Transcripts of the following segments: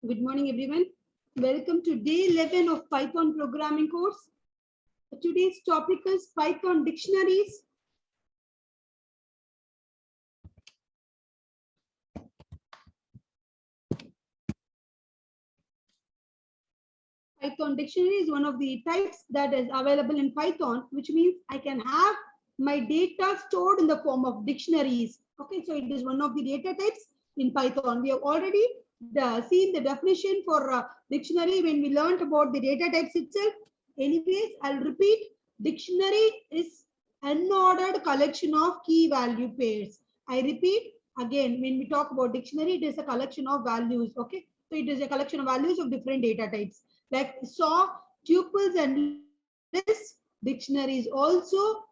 Good morning, everyone. Welcome to day 11 of Python programming course. Today's topic is Python dictionaries. Python dictionary is one of the types that is available in Python, which means I can have my data stored in the form of dictionaries. Okay, so it is one of the data types in Python. We have already seen the definition for dictionary when we learned about the data types itself. Anyways, I'll repeat. Dictionary is unordered collection of key value pairs. I repeat again, when we talk about dictionary, it is a collection of values. Okay, so it is a collection of values of different data types. Like saw, tuples and lists. Dictionaries also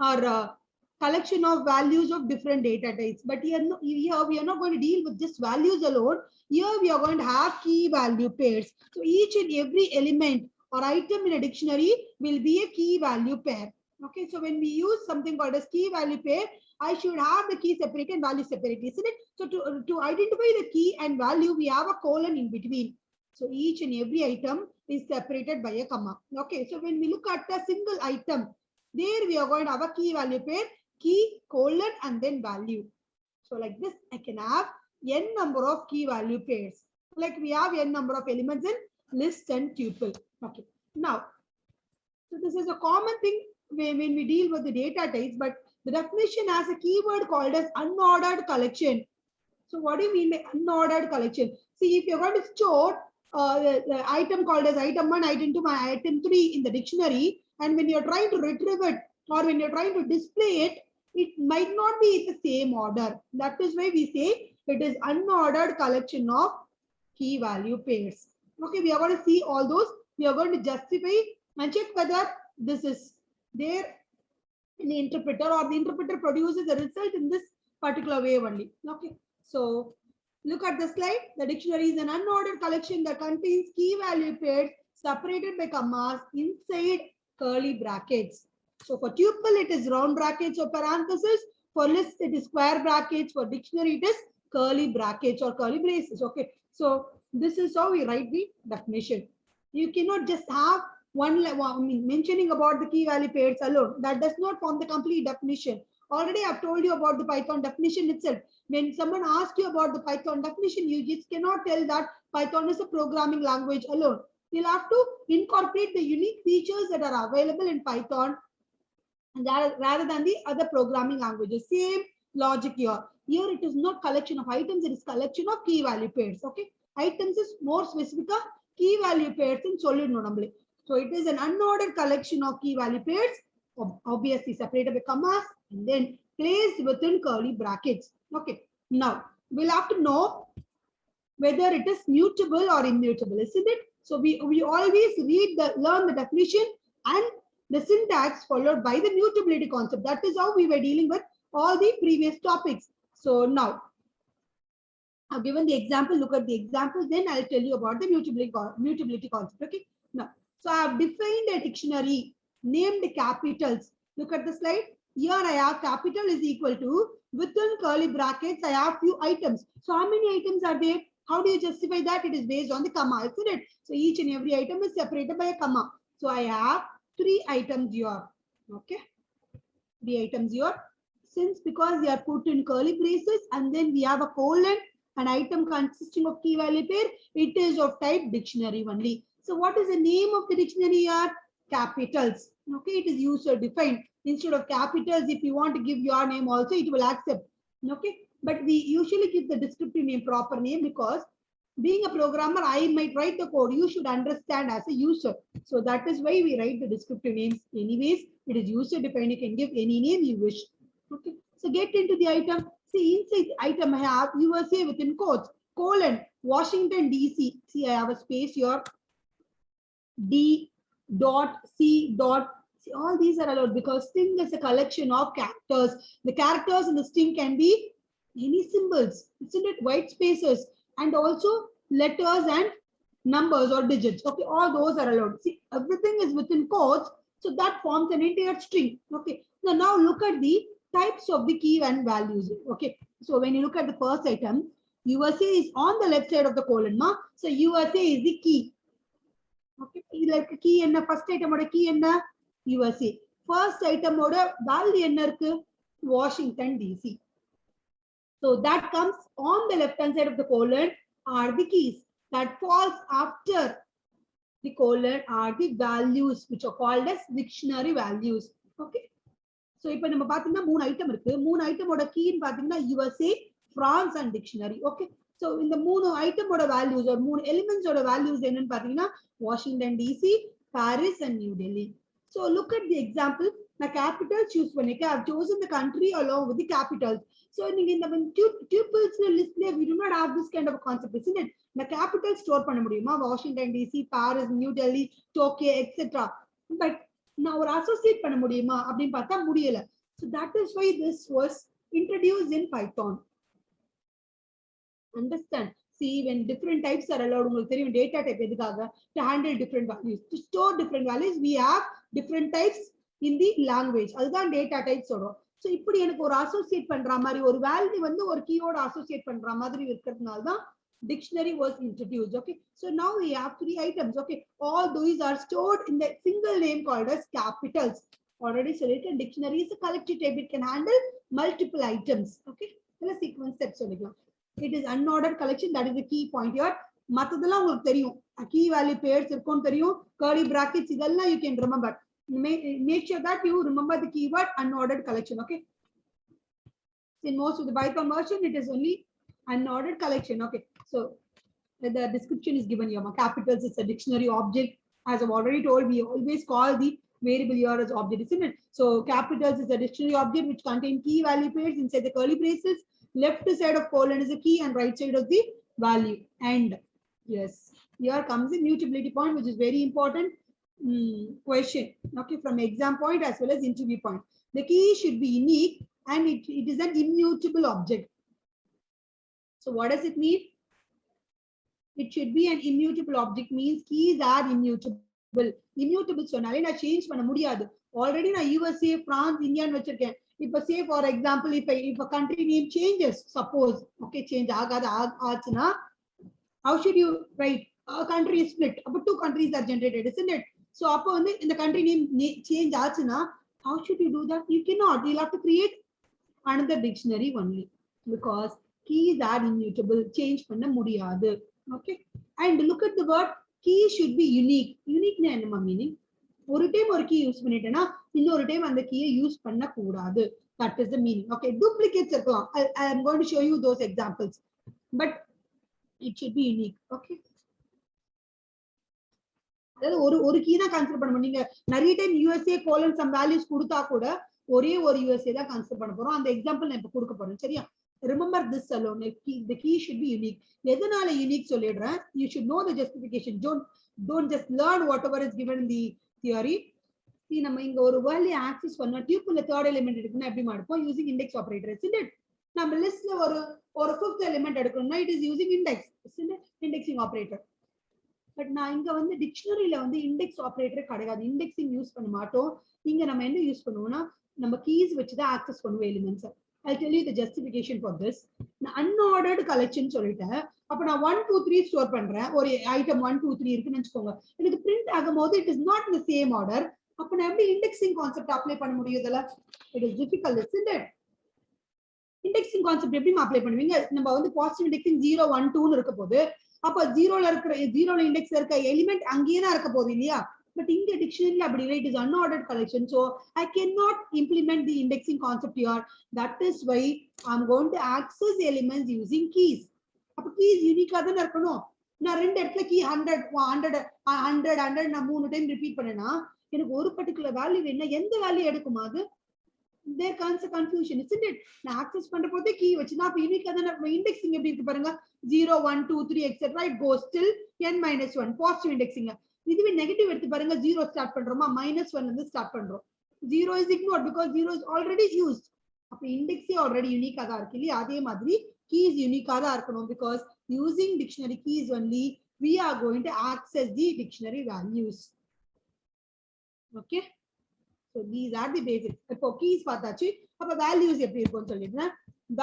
are a collection of values of different data types. But here we are not going to deal with just values alone. Here we are going to have key value pairs. So each and every element or item in a dictionary will be a key value pair. Okay, so when we use something called as key value pair, I should have the key separate and value separate, isn't it? So to identify the key and value, we have a colon in between. So each and every item is separated by a comma. Okay, so when we look at a single item, there we are going to have a key value pair, key, colon, and then value. So like this, I can have n number of key value pairs. Like we have n number of elements in list and tuple. Okay, now, so this is a common thing when we deal with the data types, but the definition has a keyword called as unordered collection. So what do you mean by unordered collection? See, if you're going to store the item called as item 1, item 2, item 3 in the dictionary, and when you're trying to retrieve it or when you're trying to display it, it might not be in the same order. That is why we say it is unordered collection of key value pairs. Okay, we are going to see all those. We are going to justify and check whether this is there in the interpreter or the interpreter produces a result in this particular way only. Okay, so look at the slide. The dictionary is an unordered collection that contains key value pairs separated by commas inside curly brackets. So for tuple, it is round brackets or parentheses. For list, it is square brackets. For dictionary, it is curly brackets or curly braces. Okay, so this is how we write the definition. You cannot just have mentioning about the key value pairs alone. That does not form the complete definition. Already I've told you about the Python definition itself. When someone asks you about the Python definition, you just cannot tell that Python is a programming language alone. You'll have to incorporate the unique features that are available in Python rather than the other programming languages. Same logic here. Here it is not collection of items, it is collection of key value pairs. Okay, items is more specific, key value pairs in solid node. So it is an unordered collection of key value pairs, obviously separated by commas and then placed within curly brackets. Okay, now we'll have to know whether it is mutable or immutable, isn't it? So we always learn the definition and the syntax followed by the mutability concept. That is how we were dealing with all the previous topics. So now I've given the example. Look at the example, then I'll tell you about the mutability concept. Okay, now, so I have defined a dictionary named capitals. Look at the slide. Here I have capital is equal to, within curly brackets, I have few items. So how many items are there? How do you justify that? It is based on the comma, isn't it? So each and every item is separated by a comma. So I have 3 items here. Okay, 3 items here. Since because they are put in curly braces and then we have a colon, an item consisting of key value pair, it is of type dictionary only. So what is the name of the dictionary here? Capitals. Okay, it is user defined. Instead of capitals, if you want to give your name also, it will accept. Okay, but we usually give the descriptive name, proper name, because being a programmer, I might write the code. You should understand as a user. So that is why we write the descriptive names. Anyways, it is user defined. You can give any name you wish. Okay, so get into the item. See, inside the item I have USA within quotes, colon, Washington DC. See, I have a space here. D dot C dot. See, all these are allowed because string is a collection of characters. The characters in the string can be any symbols, isn't it? White spaces and also letters and numbers or digits. Okay, all those are allowed. See, everything is within quotes, so that forms an entire string. Okay, now look at the types of the key and values. Okay, so when you look at the first item, USA is on the left side of the colon ma, so USA is the key. Okay, like key enna first item oda key enna USA, first item oda value enna irukku Washington DC. So that comes on the left hand side of the colon are the keys. That falls after the colon are the values which are called as dictionary values. Okay, so ipo நம்ம பாத்தீங்கன்னா மூணு item இருக்கு. மூணு ஐட்டமோட கீன்னு பாத்தீங்கன்னா USA, France and dictionary. Okay, so இந்த மூணு ஐட்டமோட values or மூணு elements ஓட values என்னன்னு பாத்தீங்கன்னா Washington DC, Paris and New Delhi. So look at the example. Na capital choose பண்ணிருக்கேன். I've chosen the country along with the capitals. So நீங்க இந்த tuples listல we do not have this kind of a concept, isn't it? Na capital store பண்ண முடியுமா? Washington DC, Paris, New Delhi, Tokyo, etc. But நான் ஒரு associate பண்ண முடியுமா அப்படின்னு பார்த்தா முடியல. So that is why this was introduced in Python. Understand? See, when different types are allowed, உங்களுக்கு தெரியும் data type எதுக்காக, to handle different values, to store different values, we have different types in the language. அதுதான் data types சொல்றோம். So இப்படி எனக்கு ஒரு associate பண்ற மாதிரி ஒரு value வந்து ஒரு keyword associate பண்ற மாதிரி இருக்கிறதுனால தான் dictionary was introduced. Okay, so now we have three items. Okay, all these are stored in the single name called as capitals. Already selected. Dictionary is a collective type, it can handle multiple items. Okay, let's sequence steps. It is unordered collection, that is the key point here. மத்ததெல்லாம் உங்களுக்கு தெரியும், key value pairs இருக்கும் தெரியும், curly brackets இதெல்லாம் you can remember. Make sure that you remember the keyword unordered collection. Okay, in most of the Python version it is only unordered collection. Okay, so the description is given here. Capitals is a dictionary object. As I've already told, we always call the variable here as object, isn't it? So capitals is a dictionary object which contain key value pairs inside the curly braces. Left side of colon is a key and right side of the value. And yes, here comes the mutability point, which is very important question. Okay, from exam point as well as interview point. The key should be unique and it is an immutable object. So what does it mean? It should be an immutable object, means keys are immutable. Immutable சொன்னாலே நான் change பண்ண முடியாது. Already நான் USA, France, India ன்னு வச்சிருக்கேன். இப்போ say for example, if a country name changes, suppose, okay, change ஆச்சுனா, how should you write? A country is split. அப்போ two countries are generated, isn't it? So அப்போ வந்து இந்த country name change ஆச்சுனா, how should you do that? You cannot. You'll have to create another dictionary only, because keys are immutable. Change பண்ண முடியாது. Okay, and look at the word key should be unique. Unique na enna meaning? ஒரு time ஒரு key use பண்ணிட்டேனா இன்னொரு time அந்த key use பண்ண கூடாது. That is the meaning. Okay, duplicates இருக்கலாம். I am going to show you those examples, but it should be unique. Okay, அதாவது ஒரு key தான் கன்சிடர் பண்ண நீங்க நிறைய time USA colon some values கொடுத்தா கூட ஒரே ஒரு USA தான் கன்சிடர் பண்ண போறோம். அந்த எக்ஸாம்பிள் நான் இப்ப கொடுக்க போறேன். சரியா? Remember this alone. The key should be unique. எதனால unique சொல்லிடுறேன். You should know the justification. Don't just learn whatever is given in the theory. See, நம்ம இங்க ஒரு value access பண்ணா tuple third element எடுக்கணும் எப்படி மாடுப்போம்? Using index operator, isn't it? நம்ம listல ஒரு fifth element எடுக்கணும்னா it is using index, isn't it? Indexing operator. But நான் இங்க வந்து டிக்ஷனரியில வந்து இண்டெக்ஸ் ஆபரேட்டர் கிடையாது. இண்டெக்ஸிங் யூஸ் பண்ண மாட்டோம். இங்க நம்ம என்ன யூஸ் பண்ணுவோம்னா நம்ம கீஸ் வச்சு தான் ஆக்சஸ் பண்ணுவோம் elements. I'll tell you the justification for this. Unordered collection சொல்லிட்டேன். அப்ப நான் 1 2 3 ஸ்டோர் பண்றேன். ஒரு ஐட்டம் 1 2 3 இருக்குன்னு வெச்சுக்கோங்க. எனக்கு பிரிண்ட் ஆகும்போது it is not in the same order. அப்ப நான் எப்படி இண்டெக்ஸிங் கான்செப்ட் அப்ளை பண்ண முடியும் இதல? It is difficult, isn't it? Indexing concept எப்படி அப்ளை பண்ணுவீங்க? நம்ம வந்து பாசிட்டிவ் இண்டெக்ஸிங் 0 1 2 னு இருக்க போகுது. அப்ப 0ல இருக்கிற 0ல இண்டெக்ஸ்ல இருக்க எலிமெண்ட் அங்கேயே தான் இருக்க போகுது இல்லையா? But in the dictionary அப்படி இல்லை, it is unordered collection, so I cannot implement the indexing concept here. That is why I'm going to access elements using keys. அப்ப keys unique-ஆ தான் இருக்கணும். நான் ரெண்டு இடத்துல key 100 100 நான் 3 டைம் ரிப்பீட் பண்ணேனா எனக்கு ஒரு particular value வேணும்னா எந்த வேல்யூ எடுக்குமா அது? There comes a confusion, isn't it? நான் access பண்ற போதே key வச்சுனா அப்ப unique-ஆ தான் indexing எப்படி இருக்கு பாருங்க. 0 1 2 3 etc. it goes till n-1 positive indexing. இதுவே நெகட்டிவ் எடுத்து பாருங்க. 0 ஸ்டார்ட் பண்றோமா -1 ல இருந்து ஸ்டார்ட் பண்றோம். 0 is ignored because 0 is already used. அப்ப இண்டெக்ஸே ஆல்ரெடி யூனிக்கா தான் இருக்கு இல்லையா? அதே மாதிரி keys யூனிக்கா தான் இருக்கணும், because using dictionary keys only we are going to access the dictionary values. Okay, so these are the basics. இப்போ keys பார்த்தாச்சு. அப்ப values எப்படி இருக்கும்னு சொல்லிடுறேன்.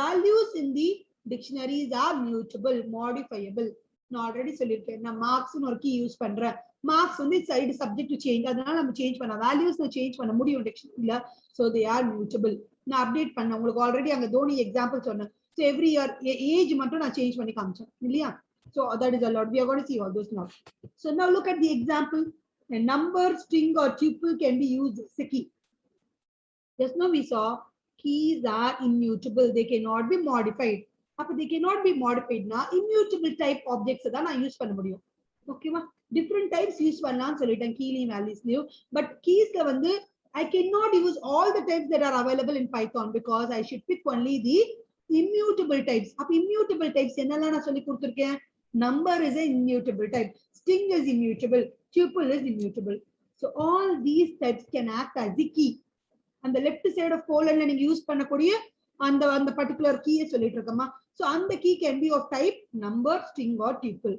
Values in the dictionaries are mutable, modifiable. நான் ஆல்ரெடி சொல்லியிருக்கேன். நான் மார்க்ஸ்னு ஒரு கீ யூஸ் பண்றேன். மார்க்ஸ் வந்து சைடு சப்ஜெக்ட் டு சேஞ்ச், அதனால நம்ம சேஞ்ச் பண்ண வேல்யூஸ் சேஞ்ச் பண்ண முடியும் டிக்ஷனரியில. So they are mutable. நான் அப்டேட் பண்ணேன் உங்களுக்கு ஆல்ரெடி அங்க தோனி எக்ஸாம்பிள் சொன்னேன். ஸோ எவ்ரி இயர் ஏஜ் மட்டும் நான் சேஞ்ச் பண்ணி காமிச்சேன் இல்லையா? So that is allowed. We are going to see all those now. So now look at the example. A number, string or tuple can be used as a key. Just now we saw keys are immutable. They cannot be modified. If they cannot be modified, na immutable type objects தான் நான் use பண்ண முடியும். ஓகேவா? different types use பண்ணலாம்னு சொல்லிட்டேன் கீலையும் வேல்யூஸ்லயும். But கீஸ்ல வந்து I cannot use all the types that are available in Python because I should pick only the immutable types. அப்ப immutable types என்னெல்லாம் நான் சொல்லி கொடுத்திருக்கேன்? Number is an immutable type. String is immutable. Tuple is immutable. So all these types can act as the key. அந்த left side of கோலன்ல நீங்க use பண்ணக்கூடிய அந்த particular கீயை சொல்லிட்டு இருக்கமா. சோ அந்த key can be of type number, string or tuple.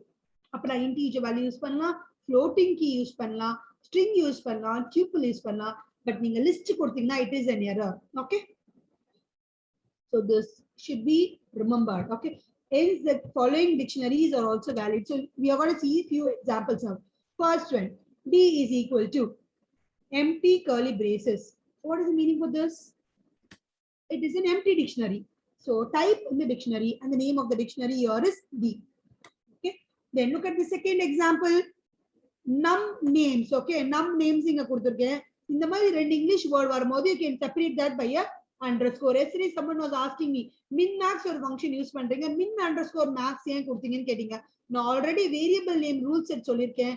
அப்ப நான் இன்டிஜர் வேல்யூ யூஸ் பண்ணலாம், ஃப்ளோட்டிங் கீ யூஸ் பண்ணலாம், ஸ்ட்ரிங் யூஸ் பண்ணலாம், டியூபிள் யூஸ் பண்ணலாம். பட் நீங்க லிஸ்ட் கொடுத்தீங்கன்னா it is an error. Okay, so this should be remembered. Okay, hence the following dictionaries are also valid. So we are going to see a few examples now. First one, D is equal to empty curly braces. What is the meaning of this? It is an empty dictionary. So type in the dictionary and the name of the dictionary here is D. Okay. Then look at the second example. Num names. Okay. Num names inga kuduthirken. In the mari rendu English word varumbodhu you can separate that by a underscore. Yesterday someone was asking me min max or function use பண்றீங்க min underscore max ஏன் கொடுத்தீங்கன்னு கேட்டீங்க. நான் already variable name rules set சொல்லிருக்கேன்.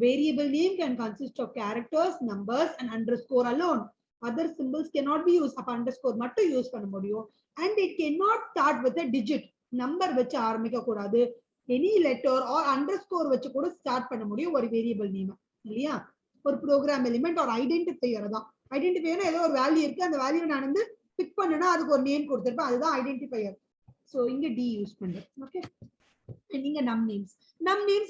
Variable name can consist of characters, numbers and underscore alone. Other symbols cannot be used. அப்ப underscore மட்டும் use பண்ண முடியும். And it cannot start with a digit. Number வச்சு ஆரம்பிக்க கூடாது. Any letter or underscore வச்சு கூட ஸ்டார்ட் பண்ண முடியும் ஒரு வேரியபிள் நேம் இல்லையா? ஒரு ப்ரோக்ராம் எலிமெண்ட் ஒரு ஐடென்டிஃபையர் தான். ஐடென்டிஃபையர் ஏதோ ஒரு வேல்யூ இருக்கு, அந்த வேல்யூ நான் வந்து பிக் பண்ணனா அதுக்கு ஒரு நேம் கொடுத்திருப்பேன், அதுதான் ஐடென்டிஃபையர். சோ இங்க டி யூஸ் பண்றேன். ஓகே, நீங்க num names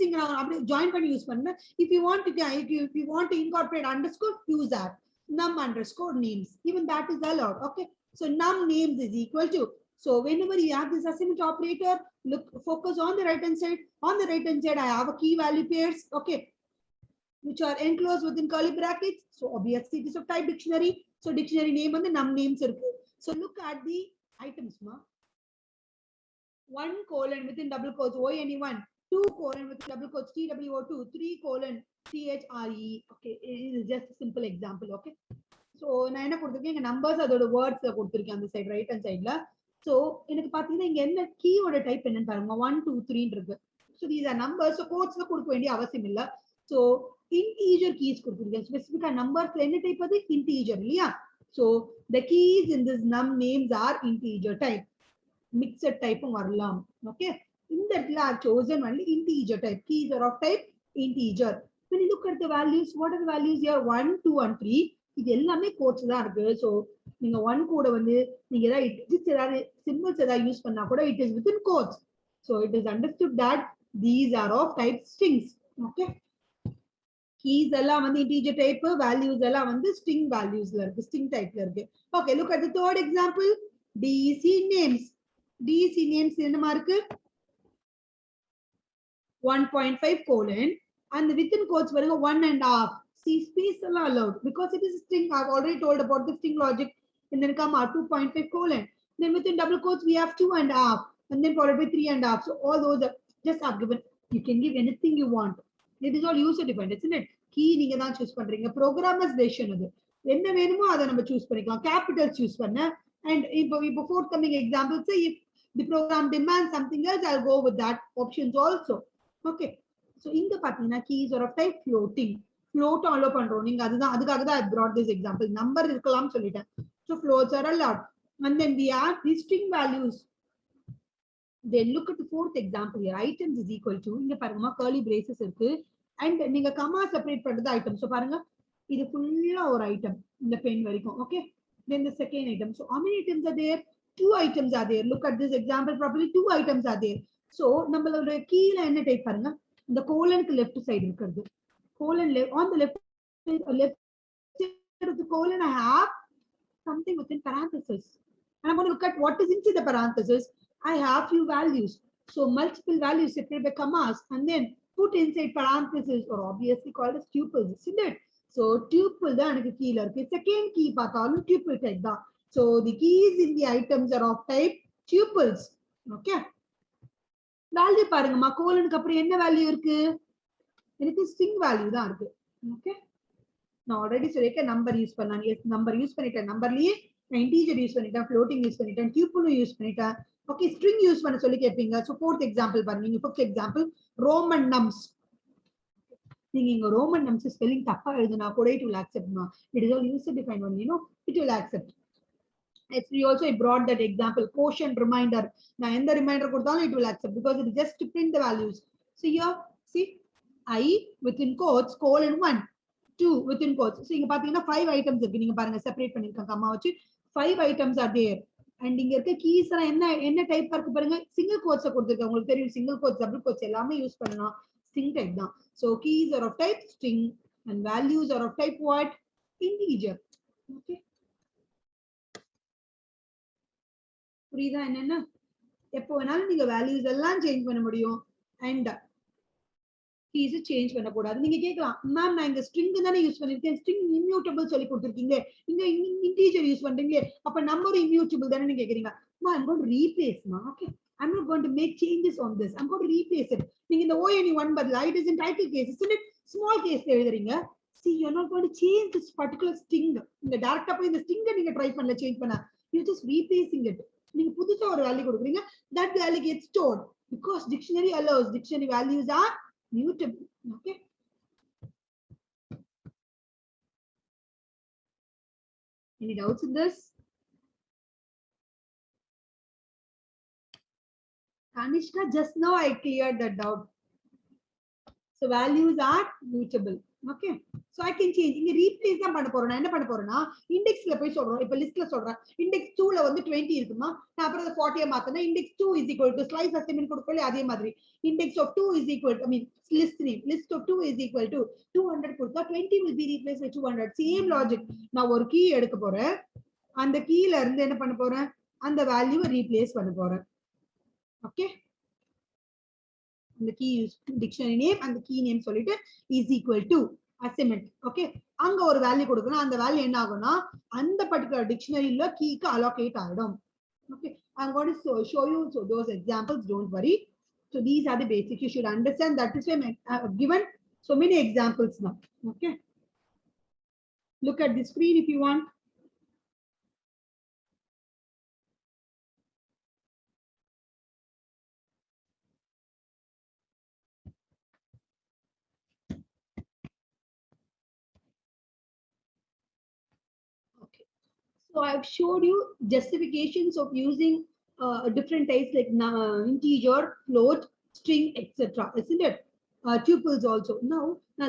இங்க நான் அப்படியே ஜாயின் பண்ணி யூஸ் பண்ணேன். if you want to incorporate underscore, use that num underscore names, even that is allowed. Okay, so num names is equal to, so whenever you have this assignment operator, look, focus on the right hand side. On the right hand side I have a key value pairs, okay, which are enclosed within curly brackets. So obviously it is of type dictionary. So dictionary name and the num names irukku. So look at the items ma. 1 colon within double quotes ONE1, 2 colon with double quotes TWO2, 3 colon THRE. Okay, it is just a simple example. Okay, so நான் என்ன கொடுத்திருக்கேன், இங்க numbers அதோட words கொடுத்திருக்கேன் அந்த side right hand சைடுல. So எனக்கு பாத்தீங்கன்னா இங்க என்ன கீயோட டைப் என்னன்னு பாருங்க, 1 2 3 இருக்கு. So these are numbers. So கோட்ஸ்ல கொடுக்க வேண்டிய அவசியம் இல்ல. சோ integer keys கொடுத்திருக்கேன். ஸ்பெசிஃபிக்கா நம்பர்ஸ்ல என்ன டைப் அது, integer இல்லையா? So the keys in this num names are integer type. Mixed type வரலாம். Okay, in that I have chosen only integer type. Keys are of type integer. When you look at the values, what are the values here? 1 2 and 3. இது எல்லாமே quotes தான் இருக்கு. So நீங்க 1 கூட வந்து நீங்க ஏதாவது digits ஏதாவது symbols ஏதாவது யூஸ் பண்ணா கூட it is within quotes. So it is understood that these are of type strings. Okay, keys எல்லாம் வந்து integer type, values எல்லாம் வந்து string valuesல இருக்கு, string typeல இருக்கு. Okay, look at the third example. DC names. DC names என்னமா இருக்கு, 1.5 colon and within quotes வருங்க 1.5. See, space allow allowed because it is a string. I've already told about the string logic. And then come out 2.5 colon. Then within double quotes we have 2.5 and then followed by 3.5. So all those are just are given. You can give anything you want. It is all user defined, isn't it? Key நீங்க தான் choose பண்றீங்க. Programmer's decision அது. என்ன வேணுமோ அதை நம்ம choose பண்ணிக்கலாம். Capitals choose பண்ண. And இப்போ forthcoming examples, say if the program demands something else, I'll go with that options also. Okay, so இங்க பாத்தீங்கன்னா keys are of type floating. Float allow பண்றோம் நீங்க, அதுதான் அதுக்காக தான் I brought this example. Number இருக்கலாம் சொல்லிட்டேன். So floats are allowed. And then we have the string values. Then look at the fourth example here. Items is equal to, இங்க பாருங்கமா curly braces இருக்கு and நீங்க comma separate பண்றது item. So பாருங்க இது ஃபுல்லா ஒரு item இந்த பென் வரைக்கும். Okay, then the second item. So how many items are there? 2 items are there. Look at this example properly. 2 items are there. So நம்மளோட கீழ என்ன டைப் பாருங்க, இந்த கோலனுக்கு லெஃப்ட் சைடு இருக்குது. Colon left, on the left side of the colon I have something within parenthesis and I'm going to look at what is inside the parenthesis I have few values. So multiple values separated by commas and then put inside parentheses or obviously called as tuples, isn't it? So tuple தான் எனக்கு கீழ இருக்கு. Second key பார்த்தாலும் tuple type தான். So the keys in the items are of type tuples. Okay. Value பாருங்கம்மா கோலனுக்கு அப்புறம் என்ன value இருக்கு? எனக்கு string value தான் இருக்கு. Okay. நான் ஆல்ரெடி சொல்லிருக்கேன் நம்பர் யூஸ் பண்ணலாம். எஸ் நம்பர் யூஸ் பண்ணிட்டேன். நம்பர்லயே நான் இன்டிஜர் யூஸ் பண்ணிட்டேன், ஃப்ளோட்டிங் யூஸ் பண்ணிட்டேன், டியூபிளும் யூஸ் பண்ணிட்டேன். ஓகே ஸ்ட்ரிங் யூஸ் பண்ண சொல்லி கேட்பீங்க. ஸோ ஃபோர்த் எக்ஸாம்பிள் பாருங்க. நீங்க ஃபிஃப்த் எக்ஸாம்பிள் ரோமன் நம்ஸ். நீங்க இங்க ரோமன் நம்ஸ் ஸ்பெல்லிங் தப்பா எழுதுனா கூட it will accept ma. It is all user defined one, you know, it will accept. We also brought that example quotient reminder. நான் எந்த reminder கொடுத்தாலும் it will accept because it is just to print the values. So here see I within quotes colon 1 2 within quotes. So இங்க பாத்தீங்கன்னா 5 items இருக்கு. நீங்க பாருங்க separate பண்ணிருக்கேன் கம்மா வச்சு 5 items are there. And இங்க இருக்க keys எல்லாம் என்ன டைப்பா இருக்கு பாருங்க. சிங்கிள் கோட்ஸ் கொடுத்திருக்கேன். உங்களுக்கு தெரியும் சிங்கிள் கோட்ஸ் டபுள் கோட்ஸ் எல்லாமே யூஸ் பண்ணலாம். string type தான். So keys are of type string and values are of type what? Integer. Okay. புரியுதா என்னன்னா எப்போ வேணாலும் நீங்க வேல்யூஸ் எல்லாம் சேஞ்ச் பண்ண முடியும் and keys சேஞ்ச் பண்ண கூடாது. நீங்க கேட்கலாம் மேம் நான் இங்க string தானே யூஸ் பண்ணிருக்கேன், string immutable சொல்லி கொடுத்திருக்கீங்க, இங்க integer யூஸ் பண்றீங்க, அப்ப நம்பர் immutable தானே நீங்க கேக்குறீங்க. I'm going to replace ma. Okay, I'm not going to make changes on this. I'm going to replace it. நீங்க இந்த ONE1 பதிலா it is in title case, isn't it? Small case எழுதுறீங்க. See, you're not going to change this particular string. இந்த டைரக்டா போய் இந்த string நீங்க try பண்ணல சேஞ்ச் பண்ண. You're just replacing it. நீங்க புதுசா ஒரு வேல்யூ கொடுக்குறீங்க. That value gets stored because dictionary allows. Dictionary values are mutable. Okay. Any doubts in this? Kanishka, just now I cleared that doubt. So values are mutable. Okay. So I can change. இங்க replace தான் பண்ண போறேன். என்ன பண்ண போறேன்னா இண்டெக்ஸ்ல போய் சொல்றோம். இப்ப லிஸ்ட்ல சொல்றேன். இண்டெக்ஸ் 2ல வந்து 20 இருக்குமா? நான் அப்புறம் அந்த 40 மாத்தனா index 2 is equal to slice assignment கொடுக்கல அதே மாதிரி index of 2 is equal to, I mean list name list of 2 is equal to 200 கொடுத்தா 20 will be replaced by 200. Same logic. நான் ஒரு key எடுக்க போறேன். அந்த keyல இருந்து என்ன பண்ண போறேன்? அந்த வேல்யூவை ரீப்ளேஸ் பண்ண போறேன். Okay. The key use dictionary name and the key name சொல்லிட்டு is equal to assignment. Okay, அங்க ஒரு வேல்யூ கொடுக்கணும். அந்த வேல்யூ என்ன ஆகும்னா அந்த பர்టిక్యులர் டிக்ஷனரியில கீக்கு allocate ஆயிடும். Okay, I'm going to show you so those examples, don't worry. So these are the basics you should understand. That is why I have given so many examples now. Okay, look at the screen if you want. So I've showed you justifications of using different types like integer, float, string, etc. Isn't it? Tuples also. Now,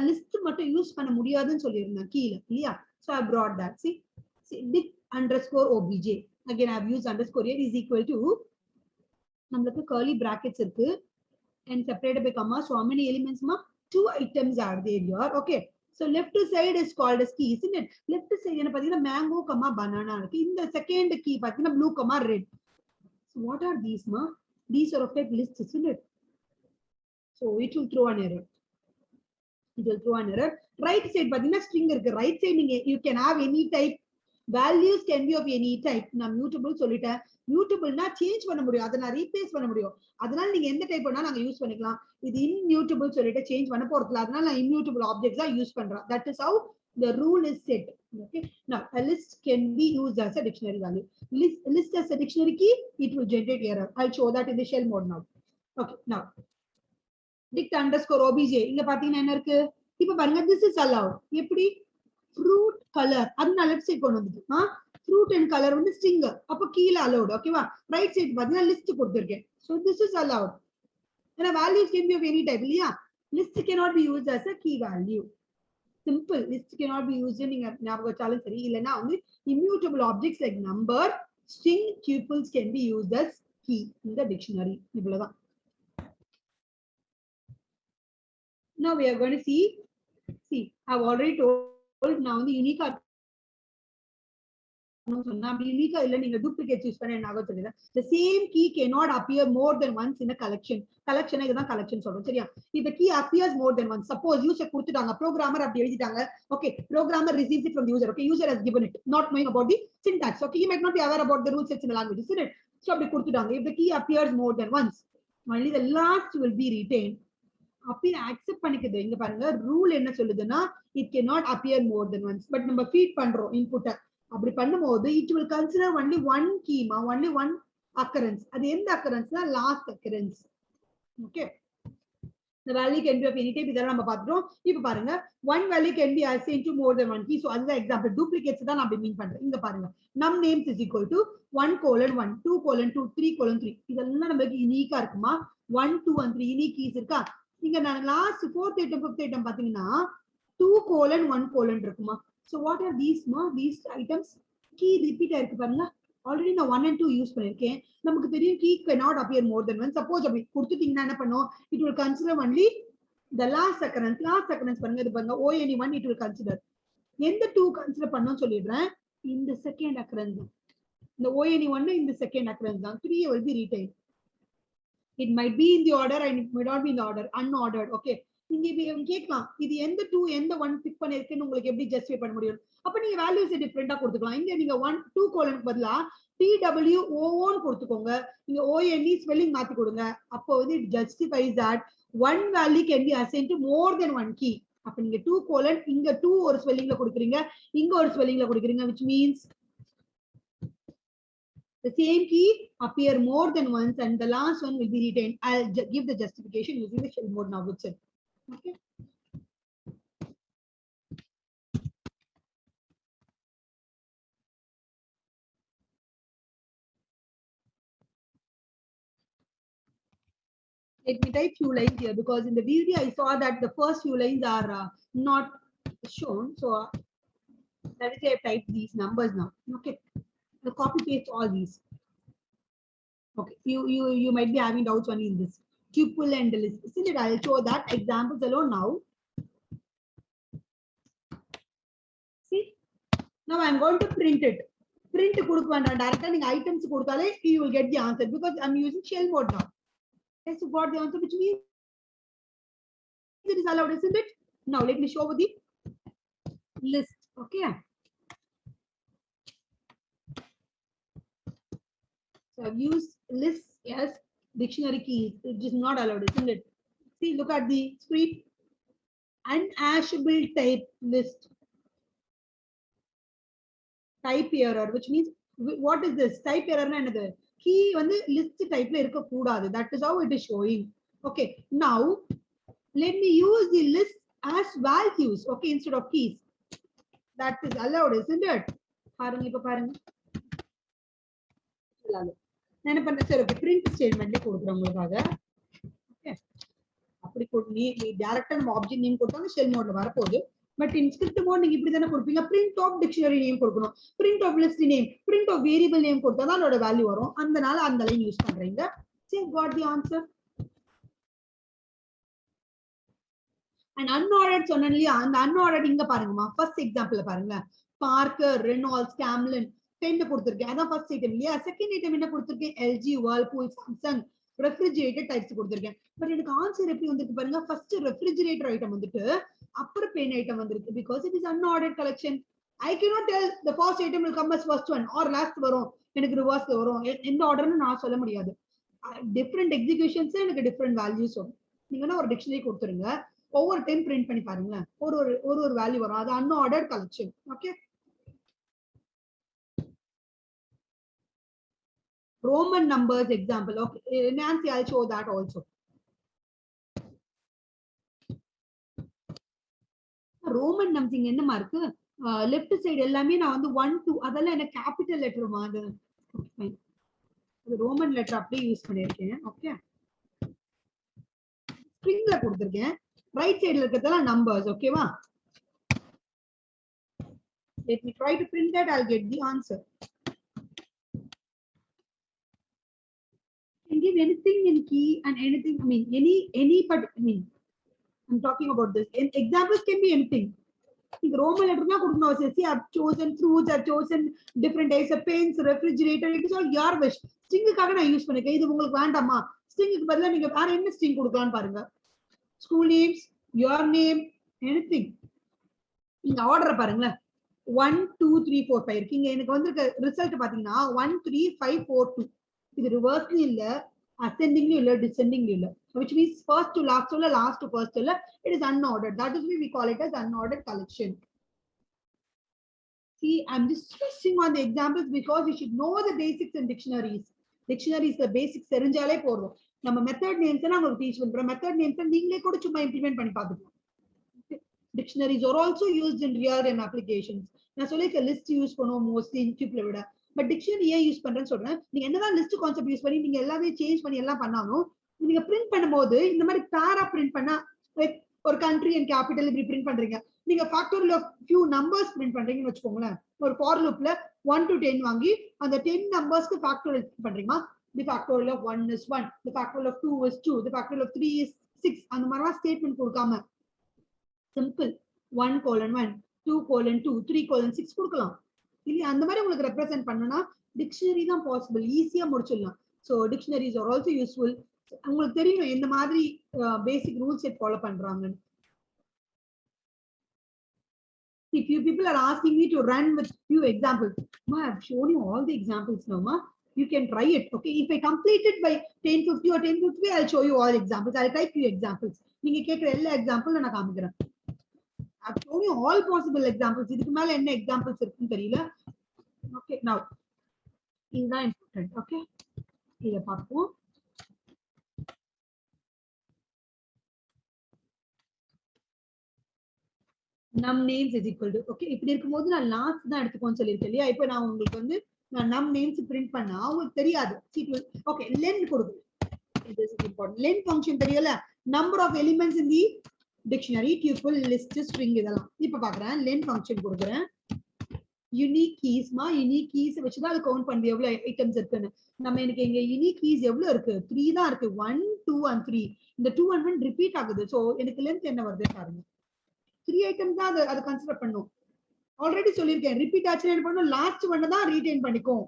list மட்டும் use பண்ண முடியாதுன்னு சொல்லியிருந்தேன் கீழ இல்லையா? So I brought that. See dict underscore obj. Again, I have used underscore here is equal to நம்மளுக்கு curly brackets இருக்கு and separated by comma. So how many elements ma? 2 items are there here. Okay. So left side is called as key, isn't it? Left side என்ன பாத்தீங்கன்னா mango, banana இருக்கு. இந்த second key பாத்தீங்கன்னா blue, red. So what are these ma? These are of type list, isn't it? So it will throw an error. It will throw an error. Right side பாத்தீங்கன்னா string இருக்கு. Right side நீங்க you can have any type. Values can be of any type. நான் mutable சொல்லிட்டேன். Mutable-னா change பண்ண முடியும். அதை நான் replace பண்ண முடியும். அதனால நீங்க எந்த டைப் வேணா நாங்க யூஸ் பண்ணிக்கலாம். இது immutable சொல்லிட்டு சேஞ்ச் பண்ண போறதில்ல. அதனால நான் immutable objects தான் யூஸ் பண்றேன். That is how the rule is set. Okay. Now a list can be used as a dictionary value. List as a dictionary key, it will generate error. I'll show that in the shell mode now. Okay. Now dict underscore obj. இங்க பாத்தீங்கன்னா என்ன இருக்கு? இப்ப பாருங்க this is allowed. எப்படி? Fruit color. அதனால left side கொண்டு வந்துட்டு fruit and color வந்து string. அப்ப கீழ allowed. ஓகேவா? ரைட் சைடு பாத்தீங்கன்னா லிஸ்ட் கொடுத்திருக்கேன். So this is allowed. And values can be of any type. இல்லையா? List cannot be used as a key value. Simple. List cannot be used நீங்க ஞாபகம் வச்சாலும் சரி. இல்லனா வந்து immutable objects like number, string, tuples can be used as key in the dictionary. இவ்வளவுதான். Now we are going to see I've already told now the unique duplicates use the same key cannot appear more than once in a collection. Collection collection. If the key appears more than once, suppose user programmer okay, programmer receives it from the user. Okay, user has given it, not knowing about the syntax. Okay, he might not be aware about the rule sets in the language, isn't it? So if the key appears more than once, only the last will be retained. Accept rule it cannot appear more than once, but number feed input it will consider only one key, only one occurrence. At the end occurrence, the last occurrence. Okay. The value can be of any type. One value can be assigned to more than one key. So as the example, duplicates mean num names is equal to 1:1, 2:2, 3:3. This is unique. 1, 2, and 3 unique keys. Last fourth item, fifth item, 2:1:. So what are these? These items key repeat. Already now 1 and 2 use key cannot appear more than one. Suppose it will consider only the last occurrence. ONE1 it will consider. In the 2 consider in the second occurrence. The ONE1 in the second occurrence. 3 will be retained. It might be in the order and it might not be in the order, unordered. Okay. இது எந்த 2 எந்த 1 big பண்ணிருக்குன்னு உங்களுக்கு எப்படி justify பண்ண முடியும்? அப்ப நீங்க values டிஃபரெண்டா கொடுத்துக்கலாம். இங்க நீங்க 1 2 கோலனுக்கு பதிலா TWO ன்னு கொடுத்துக்கோங்க. நீங்க ONE ஸ்பெல்லிங் மாத்தி கொடுங்க. அப்போ it justifies that one value can be assigned to more than one key. அப்ப நீங்க 2 கோலன் இங்க 2 ஒரு ஸ்பெல்லிங்ல கொடுக்குறீங்க, இங்க ஒரு ஸ்பெல்லிங்ல கொடுக்குறீங்க, which means the same key appear more than once and the last one will be retained. I'll give the justification using the shell mode now itself. Okay. Let me type few lines here because in the video I saw that the first few lines are not shown. So that is why I typed these numbers now. Okay. The copy paste all these. Okay. You might be having doubts only in this. Tuple and the list. Isn't it? I'll show that examples alone now. See, now I'm going to print it. Print directly items you will get the answer because I'm using shell mode now. Yes, you got the answer, which means it is allowed, isn't it? Now let me show the list. Okay. So I've used lists as dictionary keys. It is not allowed, isn't it? See, look at the screen. Unhashable type list. Type error, which means what is this? Type error na another key list type la irukka koodadu. That is how it is showing. Okay. Now let me use the list as values. Okay, instead of keys. That is allowed, isn't it? Parunga ipo parunga. நான் என்ன பண்றேன் sir okay print statement கொடுக்குறேன் உங்களுக்காக. Okay. அப்படி நீ டைரக்டா நம்ம object name கொடுத்தாங்க ஷெல் மோட்ல வர போகுது. பட் இன் ஸ்கிரிப்ட் மோட் நீங்க இப்படி தான கொடுப்பீங்க. print of dictionary name கொடுக்கணும். print of list name, print of variable name கொடுத்தா தான் அதோட வேல்யூ வரும். அதனால அந்த லைன் யூஸ் பண்றீங்க. See, got the answer. And unordered சொன்னேன்லையா அந்த unordered இங்க பாருங்கம்மா. ஃபர்ஸ்ட் எக்ஸாம்பிள்ல பாருங்க. பார்க்கர், ரெனால்ட்ஸ், கேம்லின் 10 கொடுத்திருக்கேன். அதான் ஃபர்ஸ்ட் ஐட்டம் இல்லையா? செகண்ட் ஐட்டம் என்ன கொடுத்திருக்கேன்? LG, Whirlpool, Samsung, refrigerator types கொடுத்திருக்கேன். பட் எனக்கு ஆன்சர் எப்படி வந்திருக்கு பாருங்க. ஃபர்ஸ்ட் ரெஃப்ரிஜரேட்டர் ஐட்டம் வந்துட்டு அப்புறம் பென் ஐட்டம் வந்திருக்கு because it is unordered collection. I cannot tell the first item will come as first one or last வரும். எனக்கு ரிவர்ஸ்ல வரும். எந்த ஆர்டர்னு நான் சொல்ல முடியாது. டிஃபரண்ட் எக்ஸிகியூஷன்ஸ் எனக்கு டிஃபரண்ட் வேல்யூஸ் வரும். நீங்கன்னா ஒரு டிக்ஷனரி கொடுத்துருங்க. ஒவ்வொரு டைம் பிரிண்ட் பண்ணி பாருங்க. ஒரு வேல்யூ வரும். அது unordered collection. Okay. Roman numbers example. Okay, Nancy, I'll show that also. Roman numbers என்ன மார்க்கு லெஃப்ட் சைடு எல்லாமே நான் 1 2 அதெல்லாம் என்ன கேபிட்டல் லெட்டர் அது ரோமன் லெட்டர் அப்படியே யூஸ் பண்ணிருக்கேன். ஓகே. ஸ்ட்ரிங்ல கொடுத்திருக்கேன். ரைட் சைடுல இருக்கிறதெல்லாம் நம்பர்ஸ். ஓகேவா? Let me try to print that. I'll get the answer. Can give anything in key and anything. I mean any but I mean I'm talking about this. Examples can be anything. நீங்க Roman letter தான் கொடுக்கணும் அவசியம். See, I've chosen fruits, I've chosen different types of pens, refrigerator. It is all your wish. ஸ்ட்ரிங்குக்காக நான் use பண்ணிருக்கேன். இது உங்களுக்கு வேண்டாமா? ஸ்ட்ரிங்குக்கு பதிலா நீங்க வேற என்ன ஸ்ட்ரிங் கொடுக்கலாம்னு பாருங்க. School names, your name, anything. இந்த ஆர்டர் பாருங்களேன். 1 2 3 4 5 இருக்கு. இங்க எனக்கு வந்திருக்க ரிசல்ட் பாத்தீங்கன்னா 1 3 5 4 2. இது ரிவர்ஸ்லயும் இல்ல, ascendingly இல்ல, descendingly இல்ல. Which means first to last இல்ல, last to first இல்ல. It is unordered. That is why we call it as unordered collection. See, I'm just stressing on the examples because you should know the basics in dictionaries. Dictionaries the basics தெரிஞ்சாலே போதும். நம்ம method names நான் உங்களுக்கு teach பண்றேன். Method names நீங்களே கூட சும்மா implement பண்ணி பாத்துக்கலாம். Dictionaries are also used in real time applications. நான் சொல்லிருக்க லிஸ்ட் யூஸ் பண்ணுவோம் மோஸ்ட்லி இன்டியூப்ல விட. பட் டிக்ஷனரி ஏன் யூஸ் பண்றேன்னு சொல்றேன். நீங்க என்னதான் லிஸ்ட் கான்செப்ட் யூஸ் பண்ணி நீங்க எல்லாமே சேஞ்ச் பண்ணி எல்லாம் பண்ணாலும் நீங்க பிரிண்ட் பண்ணும்போது இந்த மாதிரி பேரா பிரிண்ட் பண்ணா ஒரு கண்ட்ரி அண்ட் கேபிட்டல் இப்படி பிரிண்ட் பண்றீங்க. நீங்க factorial of few numbers print பண்றீங்கன்னு வச்சுக்கோங்களேன். ஒரு ஃபார் லூப்ல 1 to 10 வாங்கி அந்த 10 நம்பர்ஸ்க்கு ஃபேக்டோரியல் பண்றீங்க. The factorial of 1 is 1, the factorial of 2 is 2, the factorial of 3 is 6. அந்த மாதிரி ஸ்டேட்மெண்ட் கொடுக்காம சிம்பிள் 1:1, 2:2, 3:6 கொடுக்கலாம். இல்லையா? அந்த மாதிரி உங்களுக்கு ரெப்ரசென்ட் பண்ணனா டிக்ஷனரி தான் பாசிபிள். ஈஸியா முடிச்சிடலாம். So dictionaries are also useful. உங்களுக்கு தெரியும் எந்த மாதிரி பேசிக் ரூல் செட் ஃபாலோ பண்றாங்கன்னு. If you people are asking me to run with few examples, ma, I have shown you all the examples now, ma. You can try it. Okay, if I complete it by 10:50 or 10:50, I'll show you all examples. I'll type few examples. நீங்க கேக்குற எல்லா example நான் காமிக்கிறேன். I've shown you all possible examples. இதுக்கு மேல என்ன examples இருக்குன்னு தெரியல. Okay, now இதுதான் important. Okay, இத பார்ப்போம். num names is equal to, okay, இப்படி இருக்கும்போது நான் லாஸ்ட் தான் எடுத்துக்கோன்னு சொல்லியிருக்கேன் இல்லையா? இப்போ நான் உங்களுக்கு வந்து நான் num names பிரிண்ட் பண்ணா உங்களுக்கு தெரியாது. Okay, len கொடுங்க. This is important. Len function தெரியல. Number of elements in the dictionary, tuple, list, string இதெல்லாம். இப்போ பார்க்கறேன் len function கொடுக்குறேன். unique keys மா, unique keys வச்சு தான் கவுண்ட் பண்ணி எவ்வளவு ஐட்டம்ஸ் இருக்குன்னு. நம்ம எனக்கு இங்க unique keys எவ்வளவு இருக்கு? 3 தான் இருக்கு. 1 2 and 3. இந்த 2 and 1 ரிப்பீட் ஆகுது. சோ எனக்கு லென்த் என்ன வருது பாருங்க. 3 ஐட்டம்ஸ் தான் அது கன்சிடர் பண்ணும். ஆல்ரெடி சொல்லிருக்கேன் ரிப்பீட் ஆச்சு என்ன பண்ணனும்? லாஸ்ட் ஒன் தான் ரீடைன் பண்ணிக்கும்.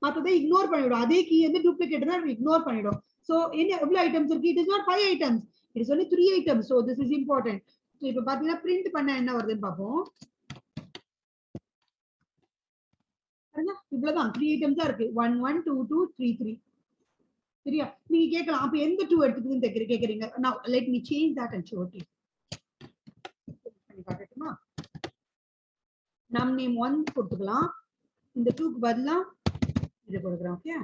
மத்ததை இக்னோர் பண்ணிடும். அதே கீ வந்து டூப்ளிகேட் தான் இக்னோர் பண்ணிடும். சோ என்ன எவ்வளவு ஐட்டம்ஸ் இருக்கு? It is not 5 items. It is only 3 items. So this is important. So இப்போ பாத்தீங்கன்னா பிரிண்ட் பண்ண என்ன வருதுன்னு பாப்போம். இவ்வளவுதான் 3 items தான் இருக்கு. 1 1 2 2 3 3. சரியா? நீங்க கேட்கலாம் அப்ப எந்த 2 எடுத்துக்குன்னு கேக்குறீங்க. Now let me change that and show it. காட்டட்டுமா? num name 1 கொடுத்துக்கலாம். இந்த 2 க்கு பதிலா இத கொடுக்கிறோம். Okay,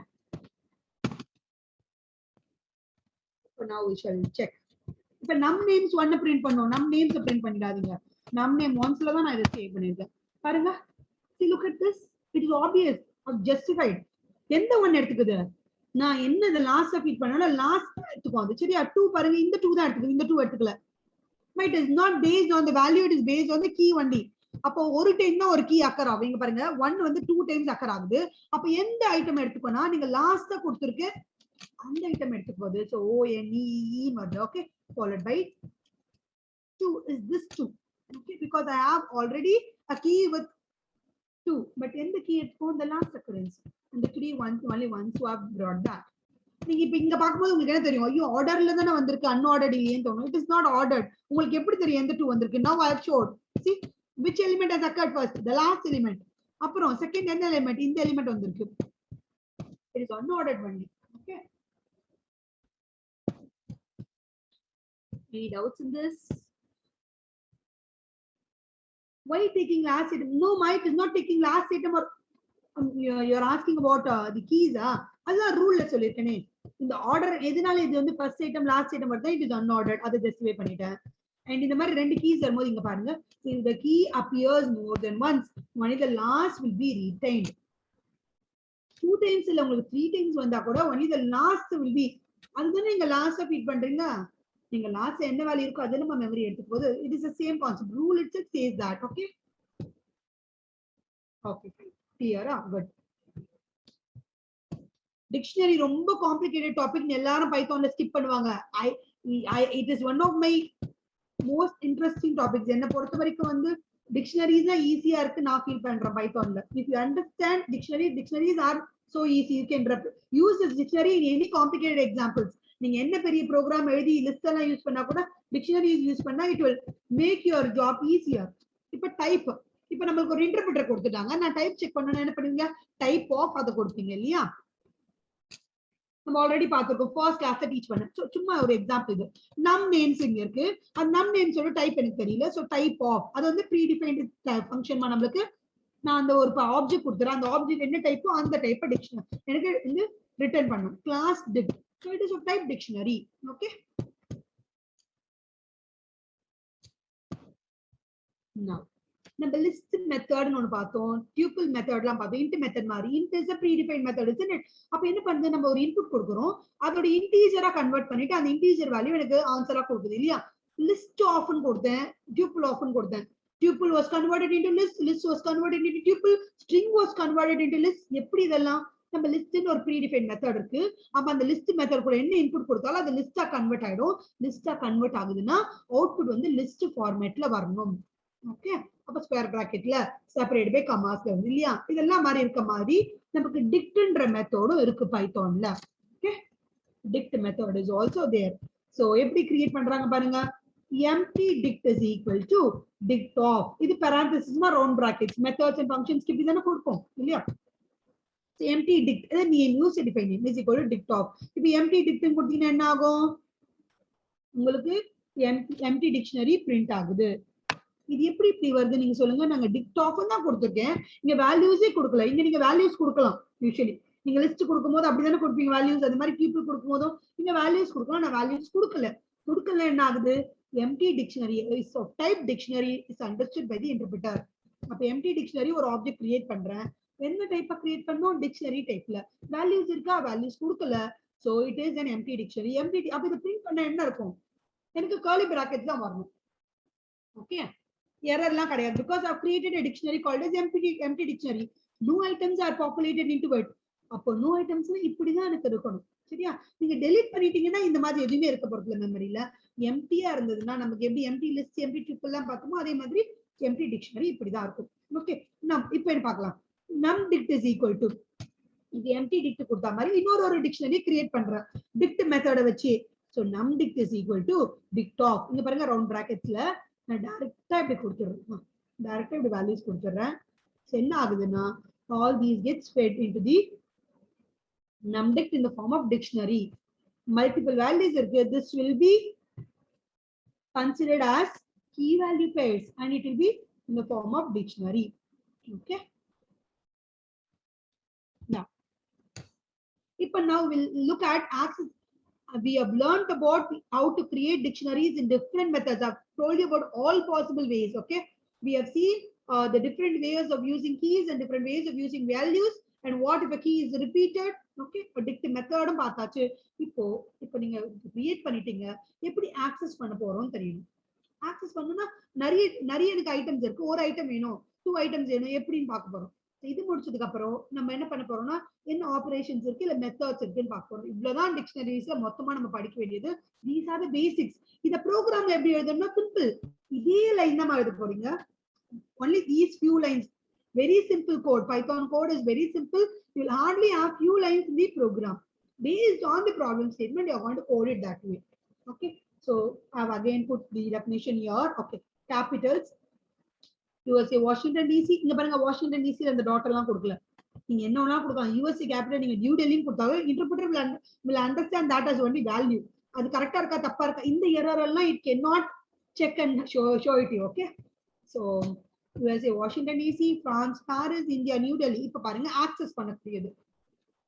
so now we shall check. இப்ப num names 1 பிரிண்ட் பண்ணோம். num names பிரிண்ட் பண்ணிடாதீங்க. num name 1 ல தான் நான் இத சேவ் பண்ணிருக்கேன். பாருங்க, see, look at this. It is obvious or justified. எந்த 1 எடுத்துக்குது? நான் என்ன இத லாஸ்ட் ஃபீட் பண்ணாலும் லாஸ்ட் எடுத்துக்கோங்க. சரியா? 2 பாருங்க, இந்த 2 தான் எடுத்துக்குது. இந்த 2 எடுத்துக்கல. It is not based on the value, it is based on the key only. அப்போ ஒரு டைம் தான் ஒரு கீ அக்கர் ஆகும். இங்க பாருங்க 1 வந்து 2 times அக்கர் ஆகுது. அப்ப எந்த ஐட்டம் எடுத்துக்கோனா நீங்க லாஸ்டா கொடுத்திருக்கு அந்த ஐட்டம் எடுத்துக்கோது. சோ ONE வருது. Okay, followed by 2 is this 2. Okay, because I have already a key with 2, but in the key எடுத்துக்கோ the last occurrence and the 3 ones only once, so I have brought that. நீங்க இப்ப இங்க பாக்கும்போது உங்களுக்கு என்ன தெரியும்? ஐயோ ஆர்டர்ல தான வந்திருக்கு, அன்ஆர்டர்ட் இல்லையேன்னு தோணும். It is not ordered. உங்களுக்கு எப்படி தெரியும் எந்த 2 வந்திருக்கு? Now I have showed. See which element has occurred first? The last element. அப்புறம் செகண்ட் என்ன எலிமெண்ட்? இந்த எலிமெண்ட் வந்திருக்கு. It is unordered only. Okay, any doubts in this? Why taking last item? No, Mike is not taking last item. Or you're asking about the keys. அதான் ரூல்ல சொல்லிருக்கேனே. இந்த order எதனால இது வந்து first item last item வருது? It is unordered. அதை justify பண்ணிட்டேன். And இந்த மாதிரி ரெண்டு கீஸ் வரும்போது இங்க பாருங்க, the key appears more than once, only the last will be retained. 2 times இல்ல, உங்களுக்கு 3 times வந்தா கூட only the last will be. அதுதானே நீங்க லாஸ்டா ஃபீட் பண்றீங்க. நீங்க லாஸ்ட் என்ன வேல்யூ இருக்கோ அது நம்ம மெமரி எடுத்துக்க போது it is the same concept. Rule itself says that. Okay, okay, clear? Good. Dictionary ரொம்ப காம்ப்ளிகேட்டட் டாபிக் எல்லாரும் பைத்தான்ல ஸ்கிப் பண்ணுவாங்க. It is one of my most interesting topics. என்ன பொறுத்த வரைக்கும் வந்து டிக்ஷனரிஸ் தான் ஈஸியா இருக்கு நான் ஃபீல் பண்றேன் பைத்தான்ல. If you understand dictionaries are so easy. You can use this dictionary in any complicated examples. நீங்க என்ன பெரிய ப்ரோக்ராம் எழுதி லிஸ்ட் எல்லாம் யூஸ் பண்ணா கூட டிக்ஷனரிஸ் யூஸ் பண்ணா it will make your job easier. இப்ப டைப், இப்ப நமக்கு ஒரு இன்டர்பிரட்டர் கொடுத்துட்டாங்க, நான் டைப் செக் பண்ணனும், என்ன பண்ணுவீங்க? டைப் ஆஃப் அத கொடுப்பீங்க இல்லையா? நம்ம ஆல்ரெடி பார்த்திருக்கோம் ஃபர்ஸ்ட் கிளாஸ்ல டீச் பண்ணேன். சோ சும்மா ஒரு எக்ஸாம்பிள் இது. நம் நேம்ஸ் இங்க இருக்கு. அந்த நம் நேம்ஸோட டைப் எனக்கு தெரியல. சோ டைப் ஆஃப் அது வந்து ப்ரீ டிஃபைன்ட் ஃபங்க்ஷன் நம்மளுக்கு. நான் அந்த ஒரு ஆப்ஜெக்ட் கொடுத்துறேன், அந்த ஆப்ஜெக்ட் என்ன டைப்போ அந்த டைப்பை டிக்ஷனரி எனக்கு வந்து ரிட்டர்ன் பண்ணும். Class dict. So it is of type dictionary. Okay. Now நம்ம லிஸ்ட் மெத்தட்னு ஒன்னு பார்த்தோம், டியூபிள் மெத்தட்லாம் பார்த்தோம், இன்ட் மெத்தட் மாதிரி. Int is a predefined method, isn't it? அப்ப என்ன பண்ணுது, நம்ம ஒரு இன்புட் கொடுக்குறோம், அதோட இன்டீஜரா கன்வெர்ட் பண்ணிட்டு அந்த இன்டீஜர் வேல்யூ எனக்கு ஆன்சரா கொடுக்குது இல்லையா? லிஸ்ட் ஆஃப்னு கொடுத்தேன், டியூபிள் ஆஃப்னு கொடுத்தேன். Tuple was converted into list, list was converted into tuple, string was converted into list. எப்படி இதெல்லாம் நம்ம லிஸ்ட்னு ஒரு predefined மெத்தட் இருக்கு. அப்ப அந்த லிஸ்ட் மெத்தட் கூட என்ன இன்புட் கொடுத்தாலும் அது லிஸ்டா கன்வெர்ட் ஆயிடும். லிஸ்டா கன்வெர்ட் ஆகுதுன்னா அவுட்புட் வந்து லிஸ்ட் ஃபார்மேட்ல வரணும். ஓகே, அப்ப ஸ்கொயர் பிராக்கெட்ல செப்பரேட் பை கமாஸ்ல வந்து இல்லையா? இதெல்லாம் மாதிரி இருக்க மாதிரி நமக்கு டிக்ட்ன்ற மெத்தடும் இருக்கு பைத்தான்ல. Okay, dict method is also there. So எப்படி கிரியேட் பண்றாங்க பாருங்க. empty dict is equal to dict of. இது parenthesis மா round brackets, methods and functions இப்படி தானே கொடுப்போம் இல்லையா? So empty dict இது name use define name is equal to dict of. இப்போ empty dict ன்னு கொடுத்தீங்கன்னா என்ன ஆகும்? உங்களுக்கு empty dictionary print ஆகுது. இது எப்படி இப்படி வருது நீங்க சொல்லுங்க. நாங்க dict of தான் கொடுத்திருக்கேன், இங்க வேல்யூஸே கொடுக்கல. இங்க நீங்க வேல்யூஸ் கொடுக்கலாம். யூசுவலி நீங்க லிஸ்ட் கொடுக்கும்போது அப்படிதானே கொடுப்பீங்க வேல்யூஸ். அது மாதிரி people கொடுக்கும்போதும் நீங்க வேல்யூஸ் கொடுக்கலாம். நான் வேல்யூஸ் கொடுக்கல என்ன ஆகுது? empty dictionary is of type dictionary is understood by the interpreter. அப்ப empty dictionary ஒரு ஆப்ஜெக்ட் கிரியேட் பண்றேன், என்ன டைப்பா கிரியேட் பண்ணோம்? டிக்ஷனரி டைப்ல. வேல்யூஸ் இருக்கா? வேல்யூஸ் கொடுக்கல. so it is an empty dictionary. empty அப்ப இத பிரிண்ட் பண்ண என்ன இருக்கும்? எனக்கு curly brackets தான் வரணும். ஓகே, எரர்லாம் கிடையாது. because I have created a dictionary called as empty dictionary. no items are populated into it. அப்போ no items இப்படி தான் எனக்கு இருக்கணும். சரியா? நீங்க டெலீட் பண்ணிட்டீங்கன்னா இந்த மாதிரி எதுவுமே இருக்க போறதுல மெமரியில. எம்டியா இருந்ததுன்னா நமக்கு எப்படி எம்டி லிஸ்ட் எம்டி ட்ரிபிள் எல்லாம் பார்த்தோமோ அதே மாதிரி எம்டி டிக்ஷனரி இப்படிதான் இருக்கும். ஓகே, நம் இப்போ என்ன பார்க்கலாம். நம் டிக்ட் இஸ் ஈக்குவல் டு இது எம்டி டிக்ட் கொடுத்த மாதிரி இன்னொரு ஒரு டிக்ஷனரி கிரியேட் பண்றேன் டிக்ட் மெத்தட வச்சு. ஸோ நம் dict is equal to dict of. இங்க பாருங்க ரவுண்ட் பிராக்கெட்ஸ்ல நான் டைரக்டா இப்படி கொடுத்துடுறேன். டைரக்டா இப்படி வேல்யூஸ் கொடுத்துடுறேன். என்ன ஆகுதுன்னா all these gets fed into the numdict in the form of dictionary. Multiple values irukku. This will be considered as key value pairs and it will be in the form of dictionary. Okay, now we'll look at access. We have learned about how to create dictionaries in different methods. I've told you about all possible ways. Okay, we have seen the different ways of using keys and different ways of using values and what if a key is repeated. Okay, dict மெத்தடும் பார்த்தாச்சு. இப்போ நீங்க create பண்ணிட்டீங்க, எப்படி access பண்ண போறோம்னு தெரியணும். Access பண்ணனும்னா நிறைய எனக்கு ஐட்டம்ஸ் இருக்கு, ஒரு ஐட்டம் வேணும், 2 ஐட்டம்ஸ் வேணும், எப்படின்னு பார்க்க போறோம். இது முடிச்சதுக்கு அப்புறம் நம்ம என்ன பண்ண போறோம்னா என்ன ஆபரேஷன்ஸ் இருக்கு இல்ல மெத்தட்ஸ் இருக்குன்னு பார்க்க போறோம். இவ்வளவுதான் டிக்ஷனரிஸ்ல மொத்தமா நம்ம படிக்க வேண்டியது. These are the basics. இத ப்ரோக்ராம்ல எப்படி எழுதணும்னா சிம்பிள், இதே லைன் தான் எழுத போறீங்க. only these few lines. Very simple code. Python code is very simple. You will hardly have few lines in the program. Based on the problem statement, you are going to code it that way. Okay. So I have again put the definition here. Okay. Capitals. USA Washington DC. இங்க பாருங்க Washington DC ல அந்த dot எல்லாம் கொடுக்கல. நீங்க என்ன வேணா கொடுக்கலாம். USA capital நீங்க நியூ டெல்லின்னு கொடுத்தாலும் interpreter will understand that as only value. அது கரெக்ட்டா இருக்கா தப்பா இருக்கா இந்த எரர் எல்லாம் it cannot check and show it you. Okay. So USA Washington DC, France, Paris, India, New Delhi. இப்ப பாருங்க ஆக்சஸ் பண்ணக்கூடியது.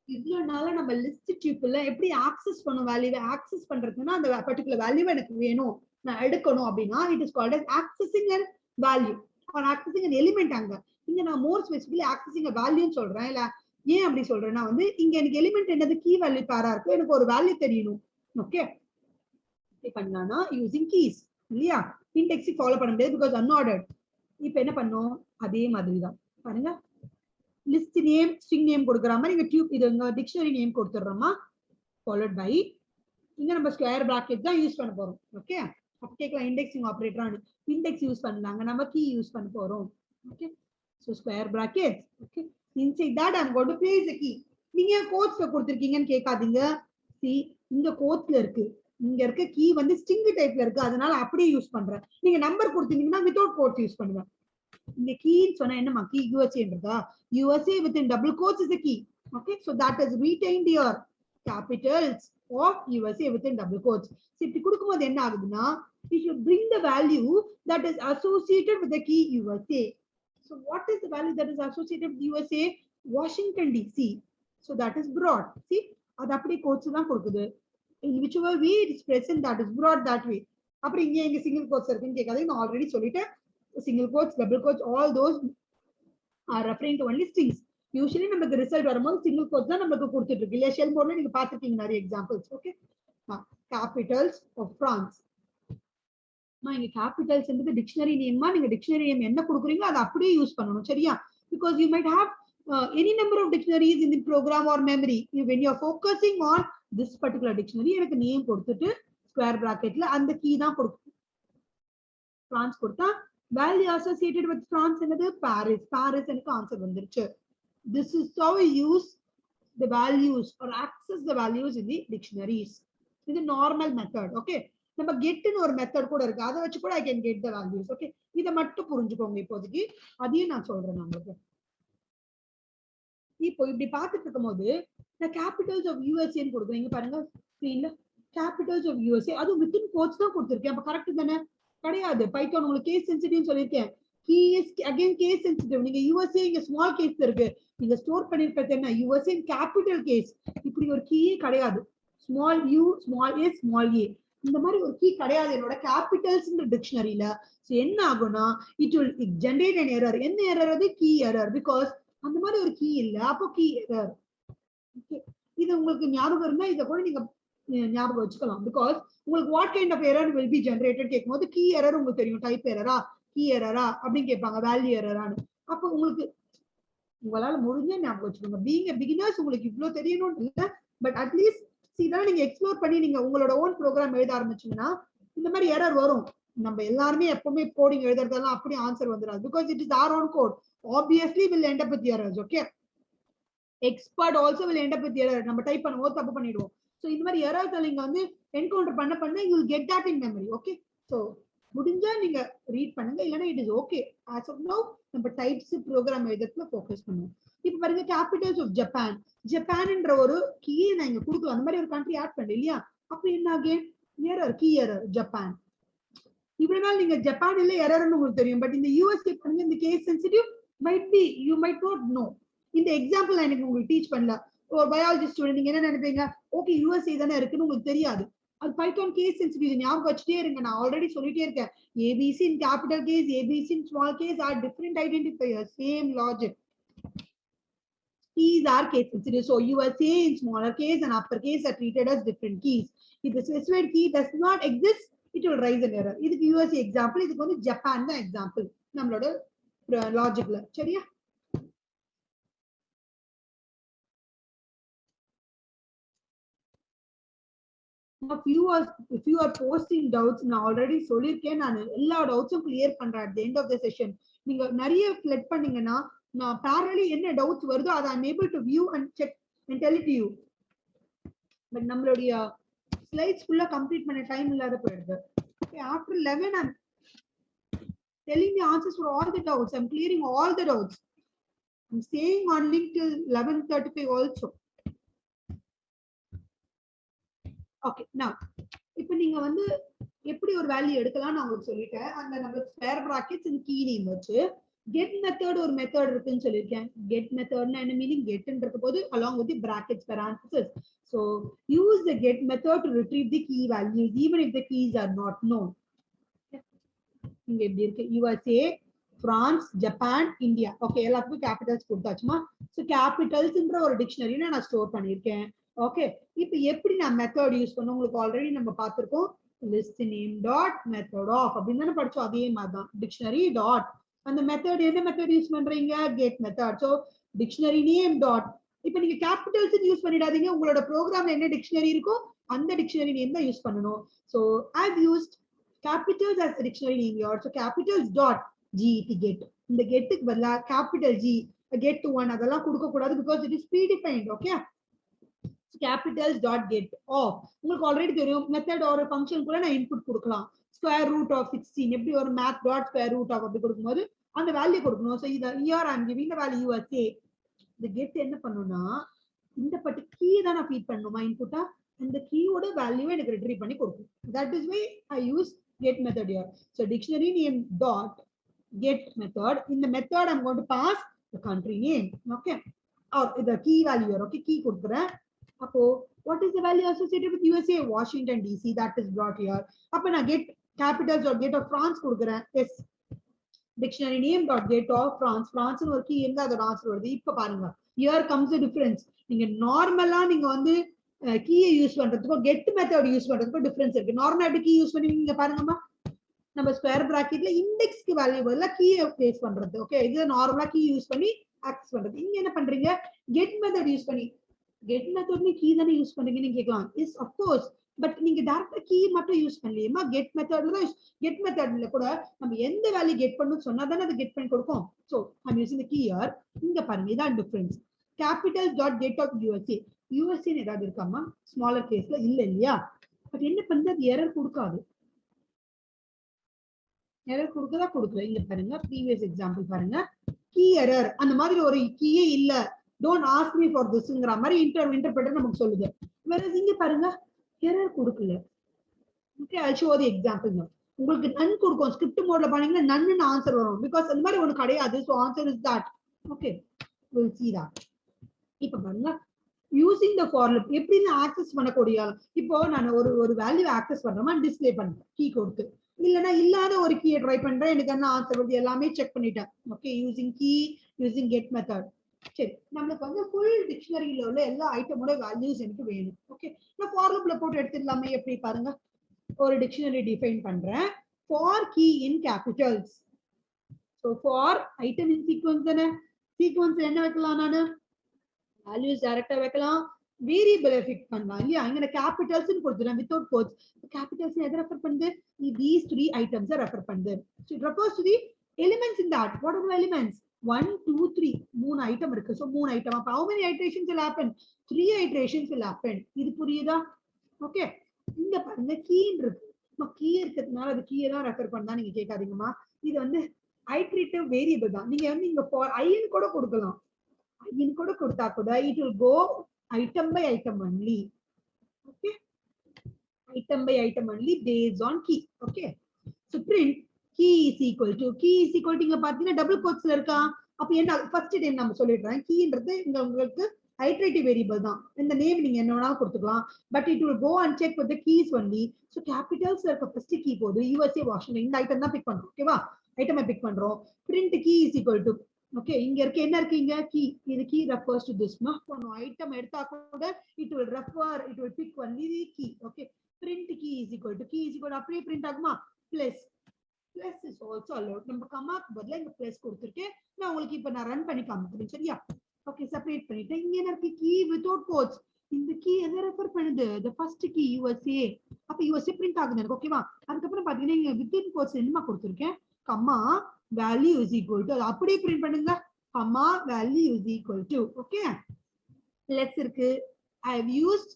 இவ்வளவுனால நம்ம லிஸ்ட் டியூபிள்ல எப்படி ஆக்சஸ் பண்ணும் வேல்யூவை ஆக்சஸ் பண்றதுன்னா அந்த பர்టిక్యులர் வேல்யூ எனக்கு வேணும் நான் எடுக்கணும் அப்படின்னா it is called as accessing a value or accessing an element. அங்க இங்க நான் மோர் ஸ்பெசிஃபிக்கலி accessing a value சொல்றேன். இல்ல ஏன் அப்படி சொல்றேன்னா வந்து இங்க எனக்கு எலிமெண்ட் என்னது கீ வேல்யூ பேரா இருக்கு, எனக்கு ஒரு வேல்யூ தெரியணும். ஓகே, இப்படி பண்ணலாம்னா யூசிங் கீஸ் இல்லையா? இண்டெக்ஸிங் ஃபாலோ பண்ண முடியாது பிகாஸ் அன்ஆர்டர்ட். இப்ப என்ன பண்ணோம் அதே மாதிரி தான் பாருங்க. லிஸ்ட் நேம் ஸ்ட்ரிங் நேம் கொடுக்குற மாதிரி இங்க டியூப் இது டிக்ஷனரி நேம் கொடுத்துறோமா, ஃபாலோட் பை இங்க நம்ம ஸ்கொயர் பிராக்கெட் தான் யூஸ் பண்ண போறோம். ஓகே, அப்ப கேட்கலாம் இண்டெக்ஸிங் ஆபரேட்டர் இண்டெக்ஸ் யூஸ் பண்ணலாங்க நம்ம கீ யூஸ் பண்ண போறோம் okay so square brackets okay inside that I'm going to place the key நீங்க கோட்ஸ்ல கொடுத்திருக்கீங்கன்னு கேட்காதீங்க see இந்த கோட்ஸ்ல இருக்கு இங்க இருக்க கீ வந்து ஸ்ட்ரிங் டைப்ல இருக்கு அதனால அப்படியே யூஸ் பண்றேன் நீங்க நம்பர் கொடுத்தீங்கன்னா வித்அவுட் கோட்ஸ் யூஸ் பண்ணுவேன் இங்க கீன்னு சொன்னா என்னமா கீ யூஎஸ்ஏன்றதா USA within double quotes is the key okay so that is retained your capitals of USA within double quotes so இப்படி கொடுக்கும்போது என்ன ஆகுதுன்னா we should bring the value that is associated with the key USA so what is the value that is associated with USA Washington DC so that is brought see அது அப்படியே quotes தான் கொடுக்குது in whichever way it is present that is brought that way அப்புறம் இங்க single quotes இருக்குன்னு கேட்காதீங்க நான் already சொல்லிட்டேன் single quotes double quotes all those are referring to only strings usually நமக்கு ரிசல்ட் வரும்போது சிங்கிள் கோட்ஸ் தான் நமக்கு கொடுத்துட்டு இருக்கு இல்ல ஷெல் மோட்ல நீங்க பாத்துட்டீங்க நிறைய examples okay capitals of France இங்க capitals என்பது டிக்ஷனரி நேம்மா நீங்க டிக்ஷனரி நேம் என்ன கொடுக்குறீங்களோ அதை அப்படியே யூஸ் பண்ணணும் சரியா because you might have any number of dictionaries in the program or memory when you are focusing on this particular dictionary எனக்கு நேம் கொடுத்துட்டு ஸ்கொயர் பிராக்கெட்ல அந்த கீ தான் கொடுக்கணும் France கொடுத்தா value associated with France என்னது Paris எனக்கு ஆன்சர் வந்துருச்சு this is how we use the values or access the values in the dictionaries இது normal method okay நம்ம get ன்னு ஒரு மெத்தட் கூட இருக்கு அதை வச்சு கூட I can get the values okay இத மட்டும் புரிஞ்சுக்கோங்க இப்போதைக்கு அதையும் நான் சொல்றேன் உங்களுக்கு இப்போ இப்படி பார்த்துட்டு இருக்கும்போது நான் capitals of USA ன்னு கொடுக்குறேன் இங்க பாருங்க ஸ்கிரீன்ல capitals of USA அது within quotes தான் கொடுத்திருக்கேன் அப்ப கரெக்ட் தானே கிடையாது பைத்தான் உங்களுக்கு கேஸ் சென்சிட்டிவ் சொல்லிருக்கேன் key is again case sensitive நீங்க யுஎஸ்ஏ இங்க ஸ்மால் கேஸ் இருக்கு நீங்க ஸ்டோர் பண்ணிருக்கிறது என்ன யுஎஸ்ஏ கேபிட்டல் கேஸ் இப்படி ஒரு கீயே கிடையாது small you small A small A இந்த மாதிரி ஒரு கீ கிடையாது என்னோட கேபிட்டல்ஸ்ன்ற டிக்ஷனரியில சோ என்ன ஆகும்னா it will generate an error என்ன எரர் அது கீ எரர் பிகாஸ் அந்த மாதிரி ஒரு கீ இல்ல அப்போ கீ எரர் ஓகே இது உங்களுக்கு ஞாபகம் இருந்தா இத கூட நீங்க ஞாபகம் வச்சுக்கலாம் பிகாஸ் உங்களுக்கு what kind of error will be generated கேட்கும்போது கீ எரர் உங்களுக்கு தெரியும் டைப் எரரா கீ எரரா அப்படின்னு கேட்பாங்க வேல்யூ எரரான்னு அப்போ உங்களுக்கு உங்களால முடிஞ்ச ஞாபகம் வச்சுக்கோங்க பீயிங் எ பிகினர்ஸ் உங்களுக்கு இவ்வளவு தெரியணும்னு இல்லை பட் அட்லீஸ்ட் இதெல்லாம் நீங்க எக்ஸ்ப்ளோர் பண்ணி நீங்க உங்களோட ஓன் ப்ரோக்ராம் எழுத ஆரம்பிச்சீங்கன்னா இந்த மாதிரி எரர் வரும் நம்ம எல்லாருமே எப்பவுமே கோடிங் எழுதுறதெல்லாம் அப்படியே ஆன்சர் வந்துடாது because it is our own code obviously will end up with errors okay expert also will end up with error நம்ம டைப் பண்ணும்போது தப்பு பண்ணிடுவோம் சோ இந்த மாதிரி எரர்ஸ் நீங்க வந்து என்கவுண்டர் பண்ண you will get that in memory okay so முடிஞ்சா நீங்க ரீட் பண்ணுங்க இல்லனா it is okay as of now நம்ம டைப்ஸ் ப்ரோக்ராம் எழுதுறதுல ஃபோக்கஸ் பண்ணுவோம் இப்போ பாருங்க capitals of ஜப்பான்ன்ற ஒரு கீ நான் இங்க கொடுக்கலாம் அந்த மாதிரி ஒரு கண்ட்ரி ஆட் பண்ணல இல்லையா அப்ப என்ன again error key error Japan இவ்வளவு நாள் நீங்க ஜப்பான் இல்ல எரர்னு உங்களுக்கு தெரியும் பட் இந்த யூஎஸ்ஏ பண்ணுங்க இந்த case sensitive might be you might not know இந்த எக்ஸாம்பிள் நான் எனக்கு உங்களுக்கு டீச் பண்ணல ஒரு பயாலஜி ஸ்டூடெண்ட் நீங்க என்ன நினைப்பீங்க ஓகே யூஎஸ்ஏ தானே இருக்குன்னு உங்களுக்கு தெரியாது அது பைத்தான் கேஸ் சென்சிட்டிவ் ஞாபகம் வச்சுட்டே இருங்க நான் ஆல்ரெடி சொல்லிட்டே இருக்கேன் ABC in capital case ABC in small case are different identifier same logic keys are case sensitive so USA in smaller case and upper case are treated as different keys if the specified key does not exist it will raise an error இதுக்கு USA example இதுக்கு வந்து Japan தான் example நம்மளோட லாஜிக்ல சரியா if you are posting doubts நான் already சொல்லிருக்கேன் நான் எல்லா டவுட்ஸும் கிளியர் பண்றேன் at the end of the session நீங்க நிறைய ஃபிளட் பண்ணீங்கன்னா நான் parallelly என்ன டவுட்ஸ் வருதோ அதை I'm able to view and check and tell it to you but நம்மளுடைய ஸ்லைட்ஸ் ஃபுல்லா கம்ப்ளீட் பண்ண டைம் இல்லாத போயிடுது okay after 11 I'm telling the answers for all the doubts I'm clearing all the doubts I'm staying on link till 11:35 also okay now இப்போ நீங்க வந்து எப்படி ஒரு வேல்யூ எடுக்கலாம் நான் உங்களுக்கு சொல்லிட்டேன் அந்த நம்ம square brackets and key name வச்சு get method ஒரு மெத்தட் இருக்குன்னு சொல்லிருக்கேன் get methodனா என்ன மீனிங் getன்ற போது along with the brackets parentheses so use the get method to retrieve the key values even if the keys are not known இங்க எப்படி இருக்கு USA France Japan India okay எல்லாத்துக்கும் capitals கொடுத்தாச்சுமா so capitalsன்ற ஒரு டிக்ஷனரியை நான் store பண்ணிருக்கேன் okay இப்போ எப்படி நான் மெத்தட் யூஸ் பண்ண உங்களுக்கு ஆல்ரெடி நம்ம பார்த்திருக்கோம் list name dot method of அப்படினு படிச்சோம் அதே மாதிரி தான் dictionary dot அந்த மெத்தட் என்ன மெத்தட் யூஸ் பண்றீங்க get method so dictionary name dot இப்போ நீங்க capitals யூஸ் பண்ணிடாதீங்க உங்களோட ப்ரோக்ராம்ல என்ன டிக்ஷனரி இருக்கோ அந்த டிக்ஷனரி நேம் தான் யூஸ் பண்ணனும் so I've used capitals as a dictionary name here. So capitals dot get get. இந்த கெட்டுக்கு பதிலா capital G get to one அதெல்லாம் கொடுக்க கூடாது because it is predefined. Okay. So capitals dot get off. உங்களுக்கு already தெரியும் method ஒரு function கூட நான் இன்புட் கொடுக்கலாம். ஸ்கொயர் ரூட் ஆஃப் 16 எப்படி ஒரு math dot square root of அப்படி கொடுக்கும்போது அந்த வேல்யூ கொடுக்கணும். So இத here I am giving the value USA. இந்த get என்ன பண்ணும்னா இந்த பட்டு கீ தான் நான் ஃபீட் பண்ணனுமா இன்புட்டா அந்த கீயோட வேல்யூ எனக்கு ரிட்ரீவ் பண்ணி கொடுக்கும். That is why I use get method here. So dictionary name dot get method. In the method I'm going to pass the country name. Okay. Or the key value here. Okay, key கொடுக்கிறேன். அப்போ what is the value associated with USA? Washington DC. That is brought here. அப்ப நான் get capitals or get of France கொடுக்கிறேன். Yes. Dictionary name dot get of France. France ஒரு key எங்க அதோட answer வருது. இப்ப பாருங்க. Here comes the difference. நீங்க நார்மலா நீங்க வந்து கீயை யூஸ் பண்றதுக்கும் கெட் மெத்தட் யூஸ் பண்றதுக்கும் டிஃபரன்ஸ் இருக்கு. நார்மலா எப்படி கீ யூஸ் பண்ணுவீங்க பாருங்கம்மா. நம்ம ஸ்கொயர் பிராக்கெட்ல இண்டெக்ஸ்க்கு வேல்யூ பதிலா கீயை பிளேஸ் பண்றது. ஓகே, இது நார்மலா கீ யூஸ் பண்ணி ஆக்சஸ் பண்றது. இங்க என்ன பண்றீங்க கெட் மெத்தட் யூஸ் பண்ணி கெட் மெத்தட்ல கீ தானே யூஸ் பண்றீங்கன்னு கேட்கலாம். இஸ் ஆஃப் கோர்ஸ் பட் நீங்க டைரக்டா கீ மட்டும் யூஸ் பண்ணலையேமா கெட் மெத்தட்ல தான் கெட் மெத்தட்ல கூட நம்ம எந்த வேல்யூ கெட் பண்ணனும் சொன்னா தானே அது கெட் பண்ணி கொடுக்கும். So I am using the key here. இங்க பாருங்க இதான் difference. capitals dot get of USA. USA ஏதாவது இருக்காமா ஸ்மாலர் கேஸ்ல இல்ல இல்லையா? பட் என்ன பண்ணுது அது எரர் கொடுக்காது. எரர் கொடுக்கதா கொடுக்கல. இங்க பாருங்க ப்ரீவியஸ் எக்ஸாம்பிள் பாருங்க கீ எரர் அந்த மாதிரி ஒரு கீயே இல்ல டோன்ட் ஆஸ்க் மீ ஃபார் திஸ்ங்கற மாதிரி இன்டர்பிரட்டர் நமக்கு சொல்லுது. வேற இங்க பாருங்க எரர் கொடுக்கல. Okay, I'll show the example now. உங்களுக்கு நன் கொடுக்கும் ஸ்கிரிப்ட் மோட்ல பண்ணீங்கன்னா நன்னு ஆன்சர் வரும் because அந்த மாதிரி ஒன்னு கிடையாது. so answer is that. okay, we'll see that. இப்ப பாருங்க யூசிங் த ஃபார் லூப் எப்படி ஆக்சஸ் பண்ணக்கூடிய இப்போ நான் ஒரு வேல்யூ ஆக்சஸ் பண்றேமா டிஸ்ப்ளே பண்றேன் கீ கொடுத்து இல்லனா இல்லாத ஒரு கீயை ட்ரை பண்றேன் எனக்கு என்ன ஆன்சர் வருது எல்லாமே செக் பண்ணிட்டேன். Okay, using key using get method. சரி, நமக்கு வந்து ஃபுல் டிக்ஷனரியில உள்ள எல்லா ஐட்டமோட வேல்யூஸ் எனக்கு வேணும். ஓகே, நான் ஃபார் லூப்ல போட்டு எடுத்துடலாமே எப்படி பாருங்க. ஒரு டிக்ஷனரி டிஃபைன் பண்றேன் for key in capitals. So for item in sequence தானே. சீக்வென்ஸ் என்ன வைக்கலாம் நானு values டைரக்டா வைக்கலாம் வேரியபிள் ஃபிக்ஸ் பண்ணலாம் இல்லையா. இங்க கேபிட்டல்ஸ் னு கொடுத்துறேன் வித்அவுட் கோட்ஸ். கேபிட்டல்ஸ் எதை ரெஃபர் பண்ணுது these three items ரெஃபர் பண்ணுது. so it refers to the elements in that. what are the elements? 1 2 3 மூணு ஐட்டம் இருக்கு. so மூணு ஐட்டம். அப்ப how many iterations will happen? 3 iterations will happen. இது புரியுதா? Okay, இங்க பாருங்க கீ இருக்கு. கீ இருக்கிறதுனால அது கீயை தான் ரெஃபர் பண்ணா நீங்க கேட்காதீங்கம்மா. இது வந்து ஐட்ரேட்டிவ் வேரியபிள் தான். நீங்க வந்து இங்க ஃபார் ஐன்னு கூட கொடுக்கலாம். in கூட கொடுத்தா கூட it will go item by item only. okay, item by item only based on key. okay, so print key is equal to இங்க பாத்தீங்கன்னா டபுள் கோட்ஸ்ல இருக்கா. அப்ப என்ன ஃபர்ஸ்ட் டைம் நம்ம சொல்லிடுறேன் கீன்றது இங்க உங்களுக்கு iterative variable தான். இந்த நேம் நீங்க என்ன வேணாலும் கொடுத்துக்கலாம் but it will go and check with the keys only. so capitals இருக்க ஃபர்ஸ்ட் கீ போடு USA Washington இந்த ஐட்டம் தான் பிக் பண்றோம். ஓகேவா, ஐட்டமை பிக் பண்றோம். print key is equal to okay, இங்க இருக்கு என்ன இருக்கு இங்க key. இது key refers to this மா. போன ஐட்டம் எடுத்தா கூட it will pick only the key. okay, print key is equal to அப்படியே print ஆகுமா plus is also allowed. நம்ம கமாக்கு பதிலா இங்க plus கொடுத்திருக்கேன். நான் உங்களுக்கு இப்ப நான் ரன் பண்ணி காமிக்கிறேன் சரியா. okay, செப்பரேட் பண்ணிட்டேன். இங்க என்ன இருக்கு key without quotes. இந்த key எதை ரெஃபர் பண்ணுது the first key USA. அப்ப USA print ஆகுது எனக்கு. ஓகேவா, அதுக்கு அப்புறம் பாத்தீங்கன்னா இங்க within quotes என்னமா கொடுத்திருக்கேன் comma value is equal to அப்படியே பிரிண்ட் பண்ணுங்க comma value is equal to. okay, plus இருக்கு I have used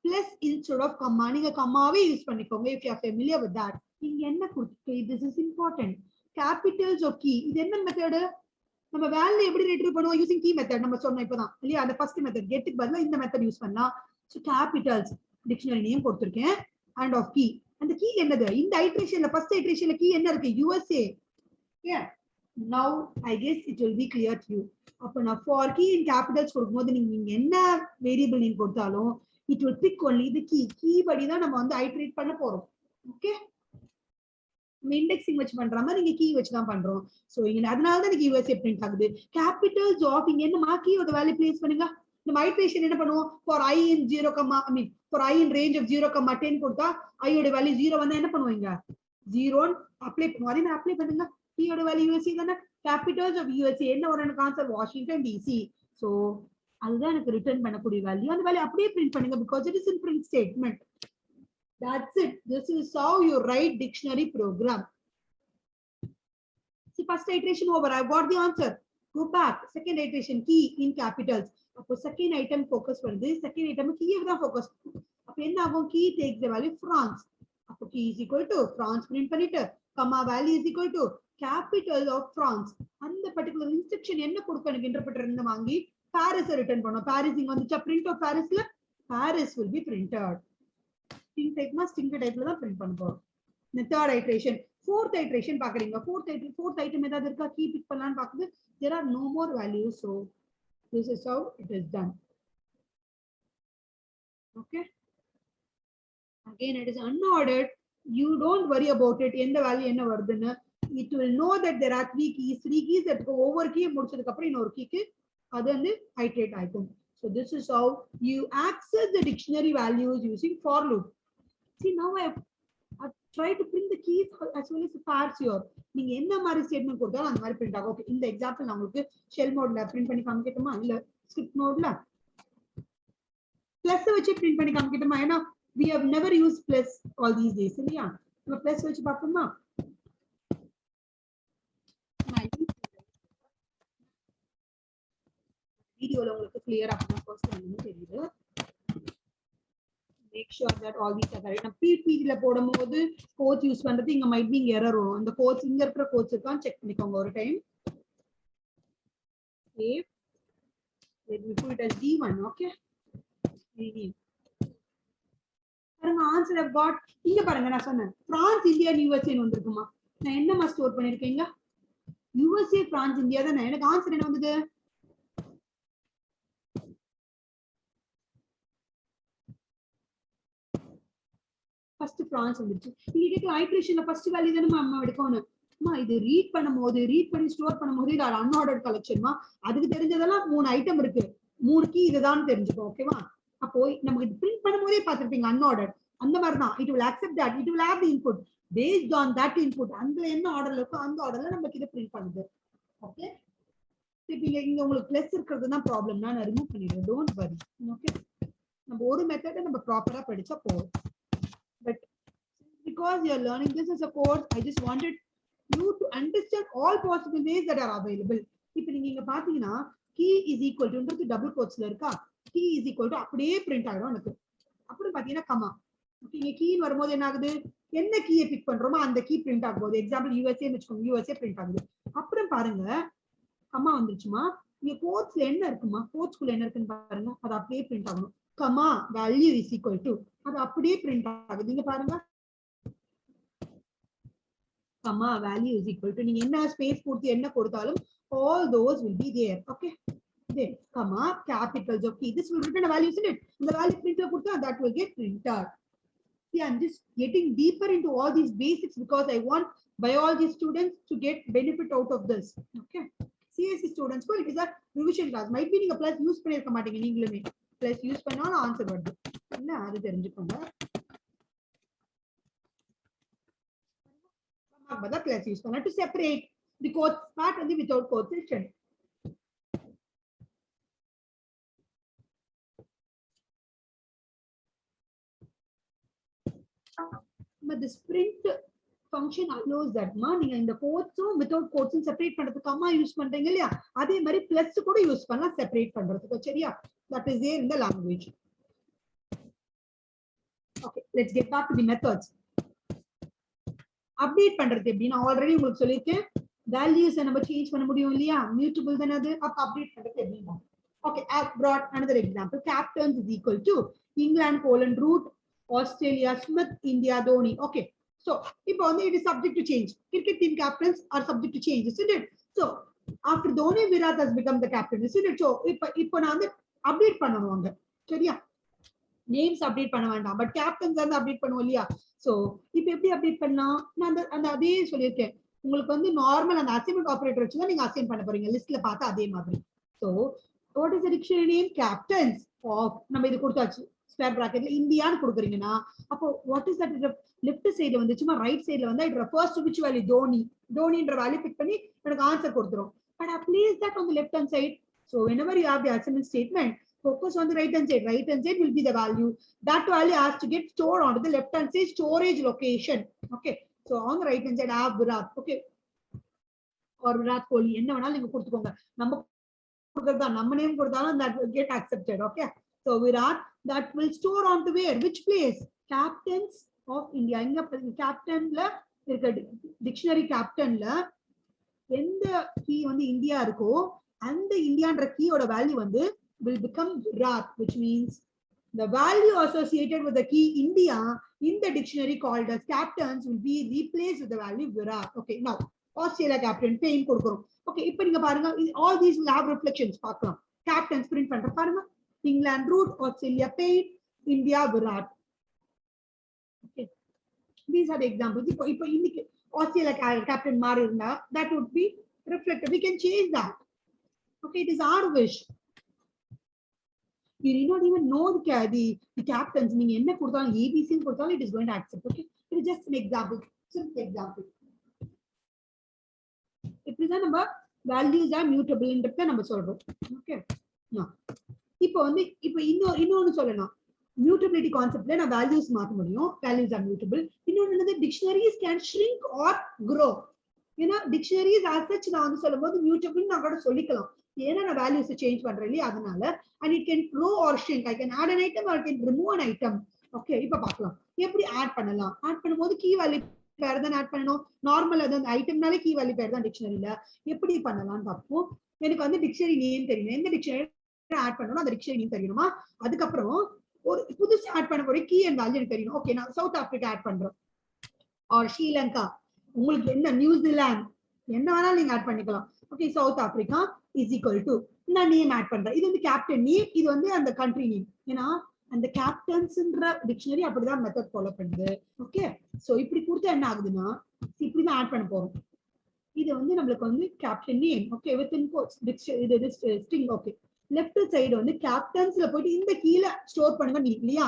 plus instead of comma. நீங்க கம்மாவே யூஸ் பண்ணிக்கோங்க if you are familiar with that. இங்க என்ன கொடுத்து this is important capitals of key. இது என்ன மெத்தட்? நம்ம வேல்யூ எப்படி ரிட்ரீவ் பண்ணுவோம் யூசிங் கீ மெத்தட். நம்ம சொன்னோம் இப்பதான் இல்லையா. அந்த ஃபர்ஸ்ட் மெத்தட் கெட்டுக்கு பதிலா இந்த மெத்தட் யூஸ் பண்ணலாம். so capitals டிக்ஷனரி நேம் கொடுத்திருக்கேன் and of key. அந்த கீ என்னது இந்த ஐட்ரேஷன்ல ஃபர்ஸ்ட் ஐட்ரேஷன்ல கீ என்ன இருக்கு USA. yeah, now I guess it will be clear to you. அப்ப நான் for key in capitals கொடுக்கும்போது நீங்க என்ன வேரியபிள் நேம் கொடுத்தாலும் it will pick only the key படி தான் நம்ம வந்து ஐட்ரேட் பண்ண போறோம். ஓகே, நம்ம இண்டெக்ஸிங் வச்சு பண்ற மாதிரி நீங்க கீ வச்சு தான் பண்றோம். சோ இங்க அதனால தான் நீங்க USA பிரிண்ட் ஆகுது. கேபிட்டல்ஸ் ஆஃப் இங்க என்ன மார்க்கியோட வேல்யூ பிளேஸ் பண்ணுங்க. நம்ம ஐட்ரேஷன் என்ன பண்ணுவோம் for I in 0, for I in range of 0, 10 கொடுத்தா I ஓட வேல்யூ 0 வந்தா என்ன பண்ணுவீங்க 0 அப்ளை பண்ணுவோம். அதே மாதிரி அப்ளை பண்ணுங்க. கீயோட வேல்யூ USA தானே. கேபிட்டல்ஸ் ஆஃப் USA என்ன வரும் எனக்கு ஆன்சர் வாஷிங்டன் DC. சோ அதுதான் எனக்கு ரிட்டர்ன் பண்ணக்கூடிய வேல்யூ. அந்த வேல்யூ அப்படியே பிரிண்ட் பண்ணுங்க because it is in print statement. That's it. This is how you write dictionary program. See, first iteration over. I've got the answer. Go back. Second iteration, key in capitals. Second item focus for this. Second item key focus. Key takes the value France. Key is equal to France print பண்ணிட்டு comma value is equal to capital of France. And the particular instruction என்ன கொடுக்க எனக்கு interpreter இருந்து வாங்கி Paris return பண்ணோம். Paris இங்க வந்துச்சா print of Parisல Paris will be printed. String type மா string typeல தான் print பண்ண போறோம். The third iteration, fourth iteration பாக்குறீங்க. Fourth item ஏதாவது இருக்கா key pick பண்ணலாம்னு பாக்குது. There are no more values, so this is how it is done. Okay. Again, it is unordered. You don't worry about it. எந்த value என்ன வருதுன்னு. It will know that there are three keys that go over key முடிச்சதுக்கு அப்புறம் இன்னொரு keyக்கு அது வந்து iterate ஆகும். So this is how you access the dictionary values using for loop. See, now I have try to print the keys as well as the parts here. நீங்க என்ன மாதிரி statement கொடுத்தாலும் அந்த மாதிரி பிரிண்ட் ஆகும். ஓகே, இந்த example நான் உங்களுக்கு ஷெல் மோட்ல பிரிண்ட் பண்ணி காமிக்கட்டுமா இல்ல ஸ்கிரிப்ட் மோட்ல பிளஸ் வச்சு பிரிண்ட் பண்ணி காமிக்கட்டுமா? ஏன்னா we have never used plus all these days இல்லையா? நம்ம பிளஸ் வச்சு பார்ப்போமா? வீடியோல உங்களுக்கு கிளியரா பண்ண ஃபர்ஸ்ட் வந்து தெரியுது. Make sure that all these are correct. PPT ல போடும்போது கோட்ஸ் யூஸ் பண்றது இங்க might be error வரும். அந்த கோட்ஸ் இங்க இருக்கிற கோட்ஸ் இருக்கான்னு செக் பண்ணிக்கோங்க ஒரு time. Save. Let me put it as D1, okay? பாருங்க ஆன்சர் I've got. இங்க பாருங்க நான் சொன்னேன் பிரான்ஸ் இந்தியா USA ன்னு வந்திருக்குமா? நான் என்னமா ஸ்டோர் பண்ணிருக்கேங்க? USA பிரான்ஸ் இந்தியா தான். எனக்கு ஆன்சர் என்ன வந்தது? ஃபர்ஸ்ட் பிரான்ஸ் வந்துச்சு. நீங்க கேட்கலாம் ஐட்ரேஷன்ல ஃபர்ஸ்ட் வேல்யூ தானே அம்மா எடுக்கணும். அம்மா இது ரீட் பண்ணி ஸ்டோர் பண்ணும்போது இது அன்ஆர்டர்ட் கலெக்ஷன்மா. அதுக்கு தெரிஞ்சதெல்லாம் 3 ஐட்டம் இருக்கு. 3 கீ இதுதான் தெரிஞ்சுக்கோ. ஓகேவா? அப்போ நமக்கு இது பிரிண்ட் பண்ணும்போதே பார்த்திருப்பீங்க அன்ஆர்டர்ட். அந்த மாதிரி தான் it will accept that, it will have the input based on that input. அந்த என்ன ஆர்டர்ல இருக்கோ அந்த ஆர்டர்ல நமக்கு இது பிரிண்ட் பண்ணுது. ஓகே, இப்போ இங்க உங்களுக்கு பிளஸ் இருக்கிறது தான் ப்ராப்ளம். நான் ரிமூவ் பண்ணிடுறேன். Don't worry. ஓகே, நம்ம ஒரு மெத்தட நம்ம ப்ராப்பரா படிச்சா போதும். But because you are learning this as a course, I just wanted you to understand all possible ways that are available. இப்போ நீங்க இங்க பாத்தீங்கன்னா key is equal to double கோட்ஸ்ல இருக்கா? key is equal to அப்படியே பிரிண்ட் ஆயிடும் எனக்கு. அப்புறம் பாத்தீங்கன்னா கமா. ஓகே, கீ வரும்போது என்ன ஆகுது? என்ன கீயை பிக் பண்றோமோ அந்த கீ பிரிண்ட் ஆகும்போது எக்ஸாம்பிள் USA ன்னு வெச்சுக்கோங்க, USA பிரிண்ட் ஆகுது. அப்புறம் பாருங்க கமா வந்துருச்சுமா. இங்க கோட்ஸ்ல என்ன இருக்குமா? கோட்ஸ்குள்ள என்ன இருக்குன்னு பாருங்க. அது அப்படியே பிரிண்ட் ஆகணும். Comma value is equal to அது அப்படியே பிரிண்ட் ஆகுது. நீங்க பாருங்க comma value is equal to நீங்க என்ன ஸ்பேஸ் கொடுத்து என்ன கொடுத்தாலும் all those will be there. Okay, then comma capitals of key, this will return a value, isn't it? The value printer கொடுத்தா that will get printed. See, I'm just getting deeper into all these basics because I want biology students to get benefit out of this. Okay, CSC students for it is a revision class. Might be நீங்க plus use பண்ணிருக்க மாட்டீங்க. நீங்களுமே plus use பண்ணாலும் answer வருது. என்ன அது தெரிஞ்சுக்கோங்க. But plus use பண்ணா to separate the quotes part and the without quotation. But the sprint function allows that ma நீங்க இந்த quotes-உம் without quotes-உம் செப்பரேட் பண்றதுக்கு கமா யூஸ் பண்றீங்க இல்லையா? அதே மாதிரி plus கூட யூஸ் பண்ணலாம் செப்பரேட் பண்றதுக்கு. சரியா? That is there in the language. Okay, let's get back to the methods. Update பண்றது எப்படி? நான் ஆல்ரெடி உங்களுக்கு சொல்லிருக்கேன். values நம்ம சேஞ்ச் பண்ண முடியும் இல்லையா? mutable தான அது. அப்ப அப்டேட் பண்றது எப்படின்னா okay, I've brought another example. Captains is equal to England colon root Australia Smith India Dhoni. Okay, so இப்போ வந்து it is subject to change. Cricket team captains are subject to change, isn't it? So after Dhoni, Virat has become the captain, isn't it? So இப்போ நான் வந்து update பண்ணுவாங்க. சரியா? Names update பண்ண வேண்டாம், but captains வந்து அப்டேட் பண்ணுவோம் இல்லையா? சோ இப்போ எப்படி அப்டேட் பண்ணலாம்? நான் அந்த அதே சொல்லியிருக்கேன் உங்களுக்கு வந்து நார்மல் அந்த அசைன்மெண்ட் ஆபரேட்டர் வச்சு தான் நீங்க அசைன் பண்ண போறீங்க. லிஸ்ட்ல பார்த்தா அதே மாதிரி. So what is the dictionary name? Captains of நம்ம இது கொடுத்தாச்சு ஸ்கொயர் பிராக்கெட்ல இந்தியான்னு கொடுக்குறீங்கன்னா அப்போ வாட் இஸ் தட்? லெஃப்ட் சைடுல வந்து சும்மா ரைட் சைடுல வந்து it refers to which value? Dhoni. தோனின்ற வேல்யூ பிக் பண்ணி எனக்கு ஆன்சர் கொடுத்துரும். But I place that on the left hand side. So whenever you have the assignment statement, Focus on the right hand side. Right hand side will be the value. That value has to get stored onto the left hand side storage location. Okay. So on the right hand side, I have Virat. Okay. Or Virat Kohli. என்ன வேணாலும் நீங்க கொடுத்துக்கோங்க. நம்ம கொடுக்கறதா நம்ம name கொடுத்தாலும் that will get accepted. Okay. So Virat, that will store onto where? Which place? Captains of India. இங்க captainல இருக்க dictionary captainல எந்த key வந்து இந்தியா இருக்கோ அந்த இந்தியான்ற கீயோட வேல்யூ வந்து will become Virat, which means the value associated with the key India in the dictionary called as captains will be replaced with the value Virat. Okay, now Australia captain pain கொடுக்கிறோம். Okay, இப்போ நீங்க பாருங்க all these will have reflections பார்க்கலாம். Captains print பண்ற பாருங்க. England root, Australia pain, India Virat. Okay, these are the examples. இப்போ இன்னைக்கு Australia captain மாறி இருந்தா that would be reflected. We can change that. Okay, it is our wish. You need not even know the captains. நீங்க என்ன கொடுத்தாலும் ABC கொடுத்தாலும் it is going to accept. Okay, it is just an example, simple example. இப்படிதான் நம்ம values are mutable ன்றத நம்ம சொல்றோம். Okay, இப்போ வந்து இப்போ இன்னொன்னு சொல்லணும். Mutability conceptல நான் values மாத்த முடியும். Values are mutable. இன்னொன்னு என்னது, dictionaries can shrink or grow. ஏன்னா dictionaries as such நான் வந்து சொல்லும்போது mutable நான் கூட சொல்லிக்கலாம். ஏன்னா நான் values சேஞ்ச் பண்றேன் இல்லையா, அதனால and it can grow or shrink. I can add an item or I can remove an item. Okay, இப்போ பார்க்கலாம் எப்படி ஆட் பண்ணலாம். ஆட் பண்ணும்போது கீ வேல்யூ பேர் தான் ஆட் பண்ணணும். நார்மல் அது அந்த ஐட்டம்னாலே கீ வேல்யூ பேர் தான் டிக்ஷனரியில. எப்படி பண்ணலாம்னு பார்ப்போம். எனக்கு வந்து டிக்ஷனரி நேம் தெரியணும். எந்த டிக்ஷனரி ஆட் பண்ணணும் அந்த டிக்ஷனரி நேம் தெரியணுமா. அதுக்கப்புறம் ஒரு புதுசு ஆட் பண்ண போற கீ அண்ட் வேல்யூ எனக்கு தெரியணும். ஓகே, நான் சவுத் ஆப்பிரிக்கா ஆட் பண்றோம் ஆர் ஸ்ரீலங்கா, உங்களுக்கு என்ன நியூசிலாந்து என்ன வேணாலும் நீங்க ஆட் பண்ணிக்கலாம். Okay, south Africa is equal to நான் நேம் ஆட் பண்றேன். இது வந்து கேப்டன் நேம், இது வந்து அந்த கண்ட்ரி நேம். ஏன்னா அந்த கேப்டன்ஸ்ன்ற டிக்ஷனரி அப்படிதான் மெத்தட் ஃபாலோ பண்ணுது. ஓகே, சோ இப்படி கொடுத்தா என்ன ஆகுதுன்னா இப்படிதான் ஆட் பண்ண போறோம். இது வந்து நம்மளுக்கு வந்து captain name. Okay, within quotes இது ஸ்ட்ரிங். ஓகே, லெஃப்ட் சைடு வந்து கேப்டன்ஸ்ல போயிட்டு இந்த கீழ ஸ்டோர் பண்ணுங்க இல்லையா.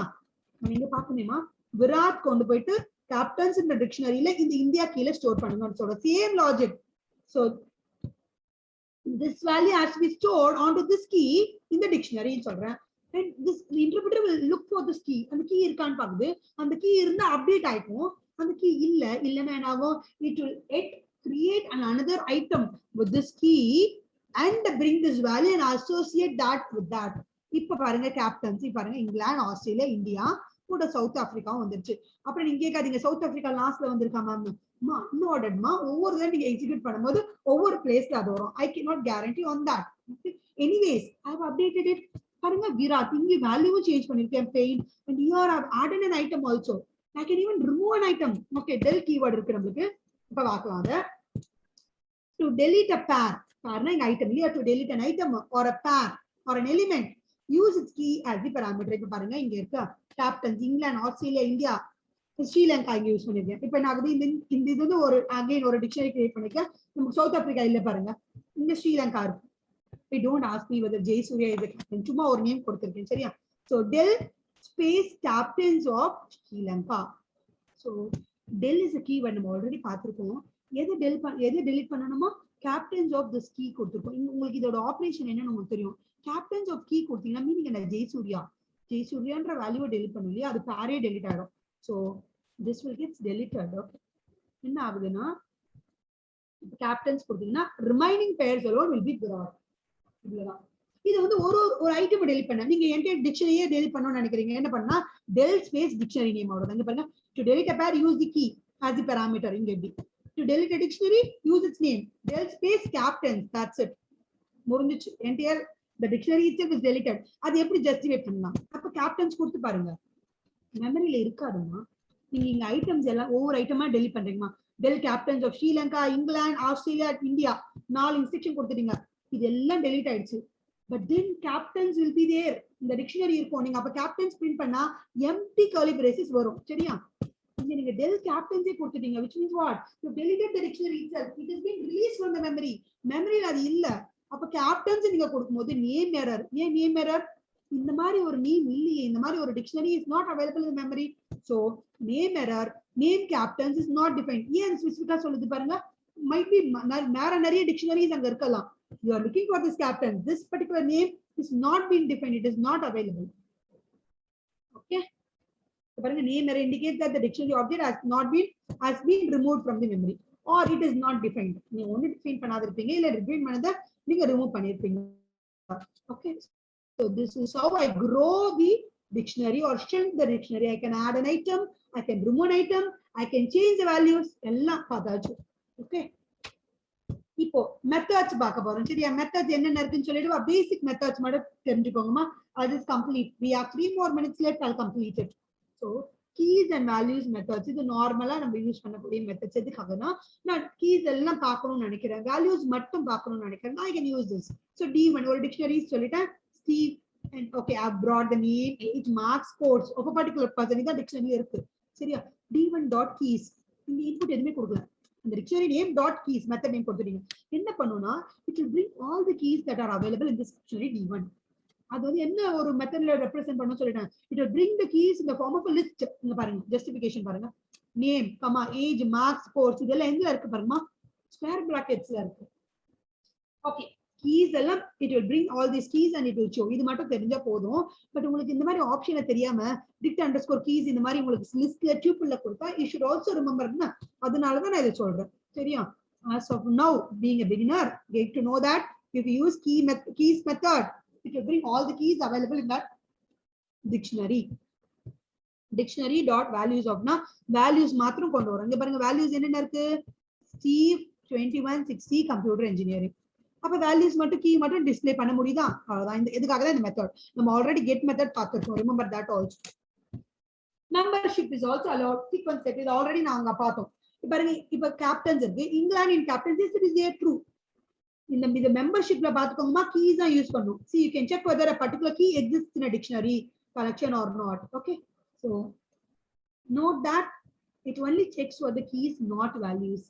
நம்ம இங்க பாக்கணுமா, விராட் கொண்டு போயிட்டு கேப்டன்ஸ் இந்த டிக்ஷனரியில இந்த இந்தியா கீழ ஸ்டோர் பண்ணுங்கன்னு சொல்ற same logic. So this value has to be stored onto this key in the dictionary ன்னு சொல்றேன். and this the interpreter will look for this key. அந்த key இருக்கான்னு பாக்குது. அந்த key இருந்தா அப்டேட் ஆயிடும். அந்த key இல்லன்னா என்ன ஆகும், it will create another item with this key and bring this value and associate that with that. இப்ப பாருங்க கேப்டன்சி பாருங்க இங்கிலாந்து, ஆஸ்திரேலியா, இந்தியா கூட சவுத் ஆப்பிரிக்காவும் வந்துருச்சு. அப்புறம் நீங்க கேட்காதீங்க சவுத் ஆப்பிரிக்கா லாஸ்ட்ல வந்திருக்கா மேம். அன்ஆர்டர்மா ஒவ்வொரு தடவை நீங்க எக்ஸிக்யூட் பண்ணும்போது ஒவ்வொரு பிளேஸ்ல அது வரும். I can not guarantee on that. Anyways I have updated it. பாருங்க விராட் இங்க வேல்யூவும் சேஞ்ச் பண்ணிருக்கேன் Paine and here I have added an item also. I can even remove an item. Okay, del keyword இருக்கு நமக்கு. இப்ப பார்க்கலாம் அத. To delete a pair, pairனா இங்க ஐட்டம் இல்லையா. To delete an item or a pair or an element, use its key as the parameter. இப்ப பாருங்க இங்க இருக்கு captains England, Australia, India, Sri Lanka இங்க யூஸ் பண்ணிருக்கேன். இப்ப நான் இந்த இது வந்து ஒரு அகைன் ஒரு டிக்ஷனரி கிரியேட் பண்ணிருக்கேன். நமக்கு சவுத் ஆப்பிரிக்கா இல்ல பாருங்க, இங்க ஸ்ரீலங்கா இருக்கு. I don't ask me whether Jayasuriya is a captain. சும்மா ஒரு நேம் கொடுத்திருக்கேன் சரியா. So del space captains of Sri Lanka. So del is a keyword நம்ம ஆல்ரெடி பார்த்திருக்கோம். எது delete பண்ணணுமா, captains of this key கொடுத்திருக்கோம். உங்களுக்கு இதோட ஆபரேஷன் என்னன்னு உங்களுக்கு தெரியும். captains of key கொடுத்தீங்கன்னா மீனிங் என்ன, ஜெயசூர்யான்ற வேல்யூவை delete பண்ணணும் இல்லையா, அது பேரே delete ஆயிடும். So this will get deleted. Okay, என்ன ஆகுதுன்னா captains கொடுத்தீங்கன்னா remaining pairs alone will be Virat. இது வந்து ஒரு ஐட்டம் டெலிட் பண்ண நீங்க என்டையர் டிக்ஷனரியே டெலிட் பண்ணனும்னு நினைக்கிறீங்க. என்ன பண்ணா del space dictionary name அவ்வளவுதான். இங்க பாருங்க, to delete a pair use the key as the parameter. இங்க எப்படி to delete a dictionary use its name del space captains. That's it, முடிஞ்சிச்சு. Entire the dictionary itself is deleted. அது எப்படி justify பண்ணலாம். அப்ப captains கொடுத்து பாருங்க மெமரியில இருக்காதுமா. நீங்க இங்க ஐட்டம்ஸ் எல்லாம் ஒவ்வொரு ஐட்டமா டெலிட் பண்றீங்கமா. del captains of Sri Lanka, England, Australia, India 4 instruction கொடுத்துட்டீங்க. இதெல்லாம் delete ஆயிடுச்சு. But then captains will be there. இந்த டிக்ஷனரி இருக்கும். நீங்க அப்ப captains print பண்ணா empty curly braces வரும் சரியா. இங்க நீங்க del captains கொடுத்துட்டீங்க, which means what, you deleted the dictionary itself. It has been released from the memory. மெமரியில அது இல்ல. அப்ப captains நீங்க கொடுக்கும்போது நேம் எரர். ஏன் நேம் எரர், இந்த மாதிரி ஒரு நேம் இல்லையே, இந்த மாதிரி ஒரு dictionary is not available in memory. So name error, name captains is not defined. ஏன் ஸ்பெசிஃபிக்கா சொல்லுது பாருங்க, might be நிறைய dictionaries அங்க இருக்கலாம். You are looking for this captain. This particular name is not being defined. It is not available. Okay. The name indicates that the dictionary object has been removed from the memory, or it is not defined. You only define பண்ணாதிருப்பீங்க இல்ல define பண்ணத நீங்க remove பண்ணிருப்பீங்க. Okay. So this is how I grow the dictionary or shrink the dictionary. I can add an item, I can remove an item, I can change the values. எல்லாம் பார்த்தாச்சு. Okay. இப்போ methods பார்க்க போறோம். சரியா? Methods என்னென்ன இருக்குன்னு சொல்லிட்டு பேசிக் methods மட்டும் தெரிஞ்சுக்கோங்கமா. அது is complete. We have 3 more minutes left. I'll complete it. So keys and values methods இது நார்மலா நம்ம யூஸ் பண்ணக்கூடிய மெத்தட்ஸ். எதுக்காகனா நான் keys எல்லாம் பார்க்கணும்னு நினைக்கிறேன், values மட்டும் பார்க்கணும்னு நினைக்கிறேன், I can use this. So D1 ஒரு டிக்ஷனரி சொல்லிட்டேன். Steve and okay, I've brought the name, age, marks, course of a particular person. இந்த டிக்ஷனரி இருக்கு. சரியா? D1 dot keys இந்த இன்புட் எதுமே கொடுக்கல. The dictionary name dot keys method name கொடுத்துட்டீங்க. என்ன பண்ணுனா it will bring all the keys that are available in this dictionary D1. அது வந்து என்ன ஒரு மெத்தட்ல ரெப்ரசன்ட் பண்ணனும் சொல்லிட்டேன். It will bring the keys in the form of a list. இங்க பாருங்க, ஜஸ்டிஃபிகேஷன் பாருங்க. Name, comma, age, marks, course இதெல்லாம் எங்க இருக்கு பாருங்க. ஸ்கொயர் பிராக்கெட்ஸ்ல இருக்கு. ஓகே. keys எல்லாம் it will bring all these keys and it will show. இது மட்டும் தெரிஞ்சா போதும். பட் உங்களுக்கு இந்த மாதிரி ஆப்ஷனை தெரியாம dict_keys இந்த மாதிரி உங்களுக்கு லிஸ்ட்ல டியூபிள்ல கொடுத்தா you should also remember. அதனால தான் நான் இத சொல்றேன். சரியா? As of now, being a beginner, get to know that if you use keys method, it will bring all the keys available in that dictionary. Dictionary dot values of na values மாத்திரம் கொண்டு வரோம். இங்க பாருங்க values என்னென்ன இருக்கு? Steve 2160 computer engineering. அப்ப values மட்டும் key மட்டும் டிஸ்ப்ளே பண்ண முடியுதா? அவ்வளவுதான். எதுக்காக தான் இந்த மெத்தட். நம்ம ஆல்ரெடி get method பார்த்திருக்கோம். Remember that also. Membership is also allowed. Sequence set is already நாங்க பார்த்தோம். பாருங்க இப்ப கேப்டன்ஸ் இருக்கு. England in captains it is there true. இந்த மெம்பர்ஷிப்ல பாத்துக்கோங்கமா keys தான் யூஸ் பண்ணும். See, you can check whether a particular key exists in a dictionary collection or not. Okay. So note that it only checks for the keys, not values.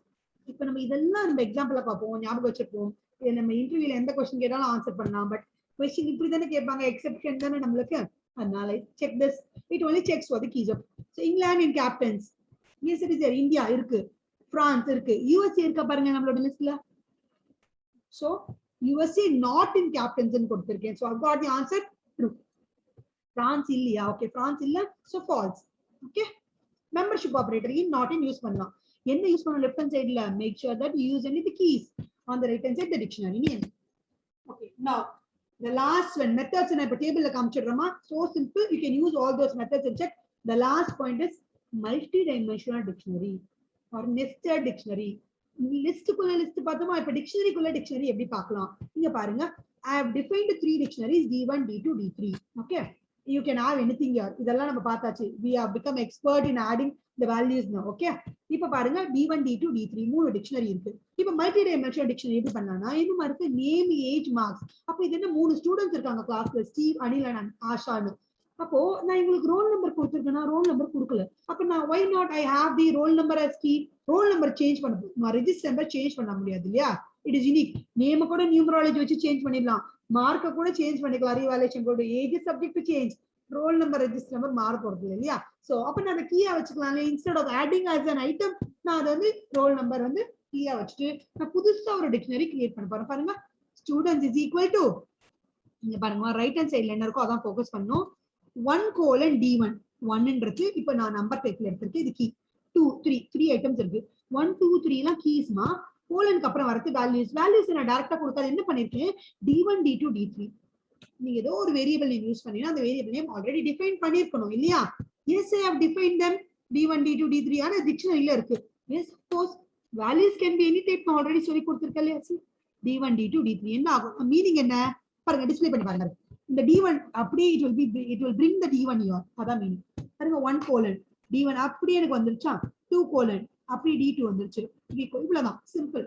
இப்போ நம்ம இதெல்லாம் நம்ம எக்ஸாம்பிளா பார்ப்போம், ஞாபகம் வச்சுப்போம். இது நம்ம இன்டர்வியூல எந்த क्वेश्चन கேட்டாலும் ஆன்சர் பண்ணலாம். பட் क्वेश्चन இப்படி தானே கேட்பாங்க, எக்ஸெப்ஷன் தானே நம்மளுக்கு. அதனால check this. It only checks for the keys of. So England in captains. Yes, it is there. India இருக்கு, France இருக்கு, USA இருக்கா பாருங்க நம்மளோட லிஸ்ட்ல. So USA not in captains ன்னு கொடுத்திருக்கேன். So I've got the answer true. France இல்லையா? Okay, France இல்ல. So false. Okay. Membership operator in not in use பண்ணலாம். என்ன யூஸ் பண்ணலாம்? left hand sideல make sure that you use only the keys. On the right hand side the dictionary name. Okay. Now the last one, methods na ipo table la kaamichirama. So simple, you can use all those methods and check. The last point is multi-dimensional dictionary or nested dictionary. List kulla list pathoma, ipo dictionary kulla dictionary eppadi paakalam. Inga parunga, I have defined 3 dictionaries D1, D2, D3. Okay. You can have anything here. இதெல்லாம் நம்ம பார்த்தாச்சு. We have become expert in adding the values now. Okay. இப்ப பாருங்க D1, D2, D3 மூணு dictionary இருக்கு. இப்ப multi dimensional dictionary எப்படி பண்ணலாம்னா, இன்னும் இருக்கு நேம், ஏஜ், மார்க்ஸ். அப்ப இது என்ன 3 ஸ்டூடண்ட்ஸ் இருக்காங்க கிளாஸ்ல, ஸ்டீவ், அனில் அண்ட் ஆஷான்னு. அப்போ நான் உங்களுக்கு ரோல் நம்பர் கொடுத்திருக்கேன்னா ரோல் நம்பர் கொடுக்கல. அப்ப நான் why not I have the roll number as key. Roll number change பண்ண ரெஜிஸ்டர் நம்பர் சேஞ்ச் பண்ண முடியாது இல்லையா? It is unique. நேம் கூட நியூமராலஜி வச்சு சேஞ்ச் பண்ணிடலாம், மார்க்க கூட சேஞ்ச் பண்ணிக்கலாம், ரீவாலுவேஷன் கூட. Age subject to change, roll number register number மாற போறது இல்லையா? சோ அப்ப நான் அந்த கீயா வச்சுக்கலாம். Instead of adding as an item நான் அதை வந்து ரோல் நம்பர் வந்து கீயா வச்சுட்டு நான் புதுசா ஒரு டிக்ஷனரி கிரியேட் பண்ண போறேன். பாருங்க, ஸ்டூடெண்ட்ஸ் இஸ் ஈக்குவல் டு, இங்க பாருங்க ரைட் ஹேண்ட் சைடுல என்ன இருக்கோ அதான் ஃபோக்கஸ் பண்ணனும். 1 D1 1ன்றது இப்ப நான் நம்பர் டைப்ல எடுத்துருக்கு. இது கீ. 2 3 ஐட்டம்ஸ் இருக்கு. 1 2 3 எல்லாம் கீஸ்மா. கோலனுக்கு அப்புறம் வரது வேல்யூஸ். வேல்யூஸ் நான் டைரக்டா கொடுக்காத என்ன பண்ணிருக்கேன், D1 D2 D3. நீங்க ஏதோ ஒரு வேரியபிள் நேம் யூஸ் பண்ணீங்கன்னா அந்த வேரியபிள் நேம் ஆல்ரெடி டிஃபைன் பண்ணிருக்கணும் இல்லையா? Yes, I have defined them. D1 D2 D3 ஆனா டிக்ஷனரியில இருக்கு. Yes, of course. Values can be any type. நான் ஆல்ரெடி சொல்லி கொடுத்திருக்கேன் இல்லையா? D1 D2 D3 என்ன ஆகும்? மீனிங் என்ன பாருங்க, டிஸ்ப்ளே பண்ணி பாருங்க. இந்த D1 அப்படியே it will bring the D1 here. அதான் மீனிங். பாருங்க 1 D1 அப்படியே எனக்கு வந்துருச்சா? 2 அப்படியே D2 வந்துருச்சு. இவ்வளவுதான், சிம்பிள்.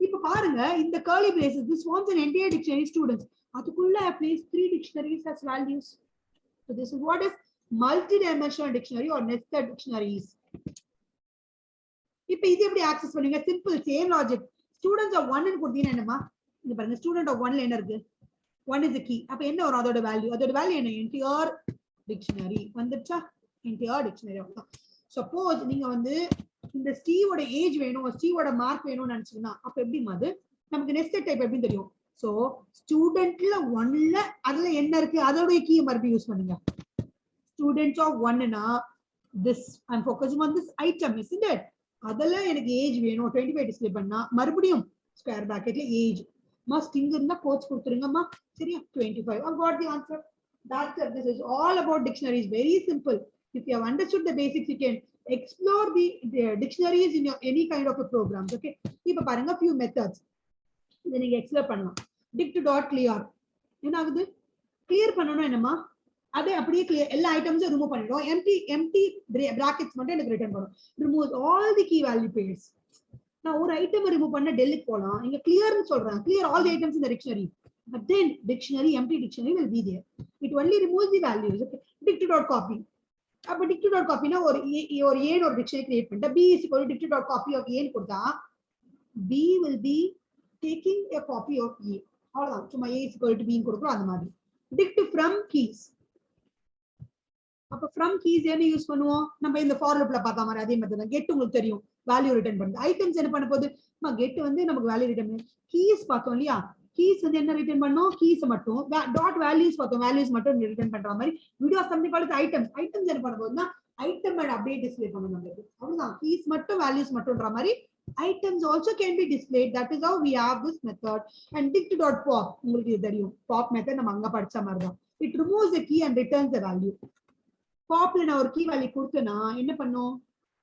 இப்ப பாருங்க இந்த curly braces, this forms an entire dictionary students. அதுக்குள்ள I place 3 dictionaries as values. So this is what is multi-dimensional dictionary or nested dictionaries. இப்ப இது எப்படி ஆக்சஸ் பண்ணுவீங்க? Simple, same logic. Students of 1 ன்னு கொடுத்தீங்கன்னா என்னமா, இங்க பாருங்க ஸ்டூடெண்ட் ஆஃப் 1ல என்ன இருக்கு? 1 is the key. அப்ப என்ன வரும் அதோட வேல்யூ? அதோட வேல்யூ என்ன? entire dictionary வந்துச்சா? entire dictionary. சப்போஸ் நீங்க வந்து இந்த ஸ்டீவோட ஏஜ் வேணும், ஸ்டீவோட மார்க் வேணும்னு நினைச்சீங்கன்னா அப்ப எப்படி அது நமக்கு நெஸ்டட் டைப் எப்படின்னு தெரியும். சோ ஸ்டூடெண்ட்ல ஒன்ல அதுல என்ன இருக்கு அதோட கீ மறுபடியும் யூஸ் பண்ணுங்க. ஸ்டூடெண்ட்ஸ் ஆஃப் ஒன்னா this I'm focusing on this item, isn't it? அதுல எனக்கு ஏஜ் வேணும் 25 டிஸ்ப்ளே பண்ணா மறுபடியும் ஸ்கொயர் பிராக்கெட்ல ஏஜ் மஸ்ட் இங்க இருந்தா கோட்ஸ் கொடுத்துருங்கம்மா. சரியா? 25. I got the answer. That's it. This is all about dictionaries. Very simple. If you have understood the basics, you can explore the dictionaries in your any kind of a programs. Okay. இப்ப பாருங்க few methods. இதை நீங்க explore பண்ணலாம். dict dot clear என்ன ஆகுது? Clear பண்ணனும் என்னமா? அதே அப்படியே clear எல்லா ஐட்டம்ஸும் ரிமூவ் பண்ணிடுவோம். empty brackets மட்டும் எனக்கு ரிட்டர்ன் பண்ணும். remove all the key value pairs. நான் ஒரு ஐட்டம் ரிமூவ் பண்ண டெலிட் போலாம். இங்க கிளியர்னு சொல்றேன். clear all the items in the dictionary. But then dictionary, empty dictionary will be there. It only removes the values. Okay. dict dot copy. அப்ப dict dot copy னா ஒரு a ஒரு dictionary create பண்ணிட்டா b is equal to dict dot copy of a ன்னு கொடுத்தா b will be taking a copy of a. அவ்வளவுதான். சும்மா a is equal to b ன்னு கொடுக்குறோம் அந்த மாதிரி. dict from keys. அப்ப from keys என்ன யூஸ் பண்ணுவோம்? நம்ம இந்த for loopல பார்த்த மாதிரி அதே மாதிரி தான். get உங்களுக்கு தெரியும் வேல்யூ ரிட்டர்ன் பண்ணுது. ஐட்டம்ஸ் என்ன பண்ண போகுது? get வந்து நமக்கு வேல்யூ ரிட்டர்ன் பண்ணுது. keys பார்த்தோம் இல்லையா? keys வந்து என்ன ரிட்டர்ன் பண்ணோம்? keys மட்டும் டாட் வேல்யூஸ் பார்த்தோம். வேல்யூஸ் மட்டும் ரிட்டர்ன் பண்ற மாதிரி we do something called items. items என்ன பண்ண போகுதுன்னா ஐட்டம் அண்ட் அப்படியே டிஸ்ப்ளே பண்ணணும் நமக்கு. அவ்வளவுதான். keys மட்டும் வேல்யூஸ் மட்டும்ன்ற மாதிரி items also can be displayed. That is how we have this method. And dict dot pop உங்களுக்கு இது தெரியும். pop method நம்ம அங்க படிச்ச மாதிரி தான். It removes the key and returns the value. popல நான் ஒரு key value கொடுத்தேனா என்ன பண்ணும்?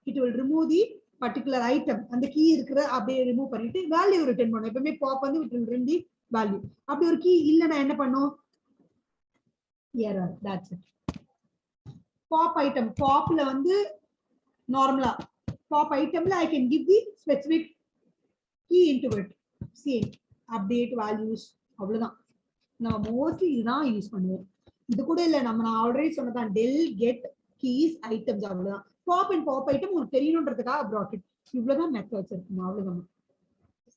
It will remove the particular item. அந்த key இருக்கிற அப்படியே ரிமூவ் பண்ணிட்டு வேல்யூ ரிட்டர்ன் பண்ணும். எப்பவுமே pop வந்து it will return the value. அப்படி ஒரு key இல்லனா என்ன பண்ணும்? error. That's it. pop item. popல வந்து நார்மலா pop itemல I can give the specific key into it. Same update values அவ்வளவுதான். நம்ம மோஸ்ட்லி இதுதான் யூஸ் பண்ணுவோம். இது கூட இல்ல நம்ம நான் ஆல்ரெடி சொன்னதான் del get keys items அவ்வளவுதான். pop and pop item உங்களுக்கு தெரியணும்ன்றதுக்காக brought it. இவ்வளவுதான் மெத்தட்ஸ் இருக்குமா அவ்வளவுதான்.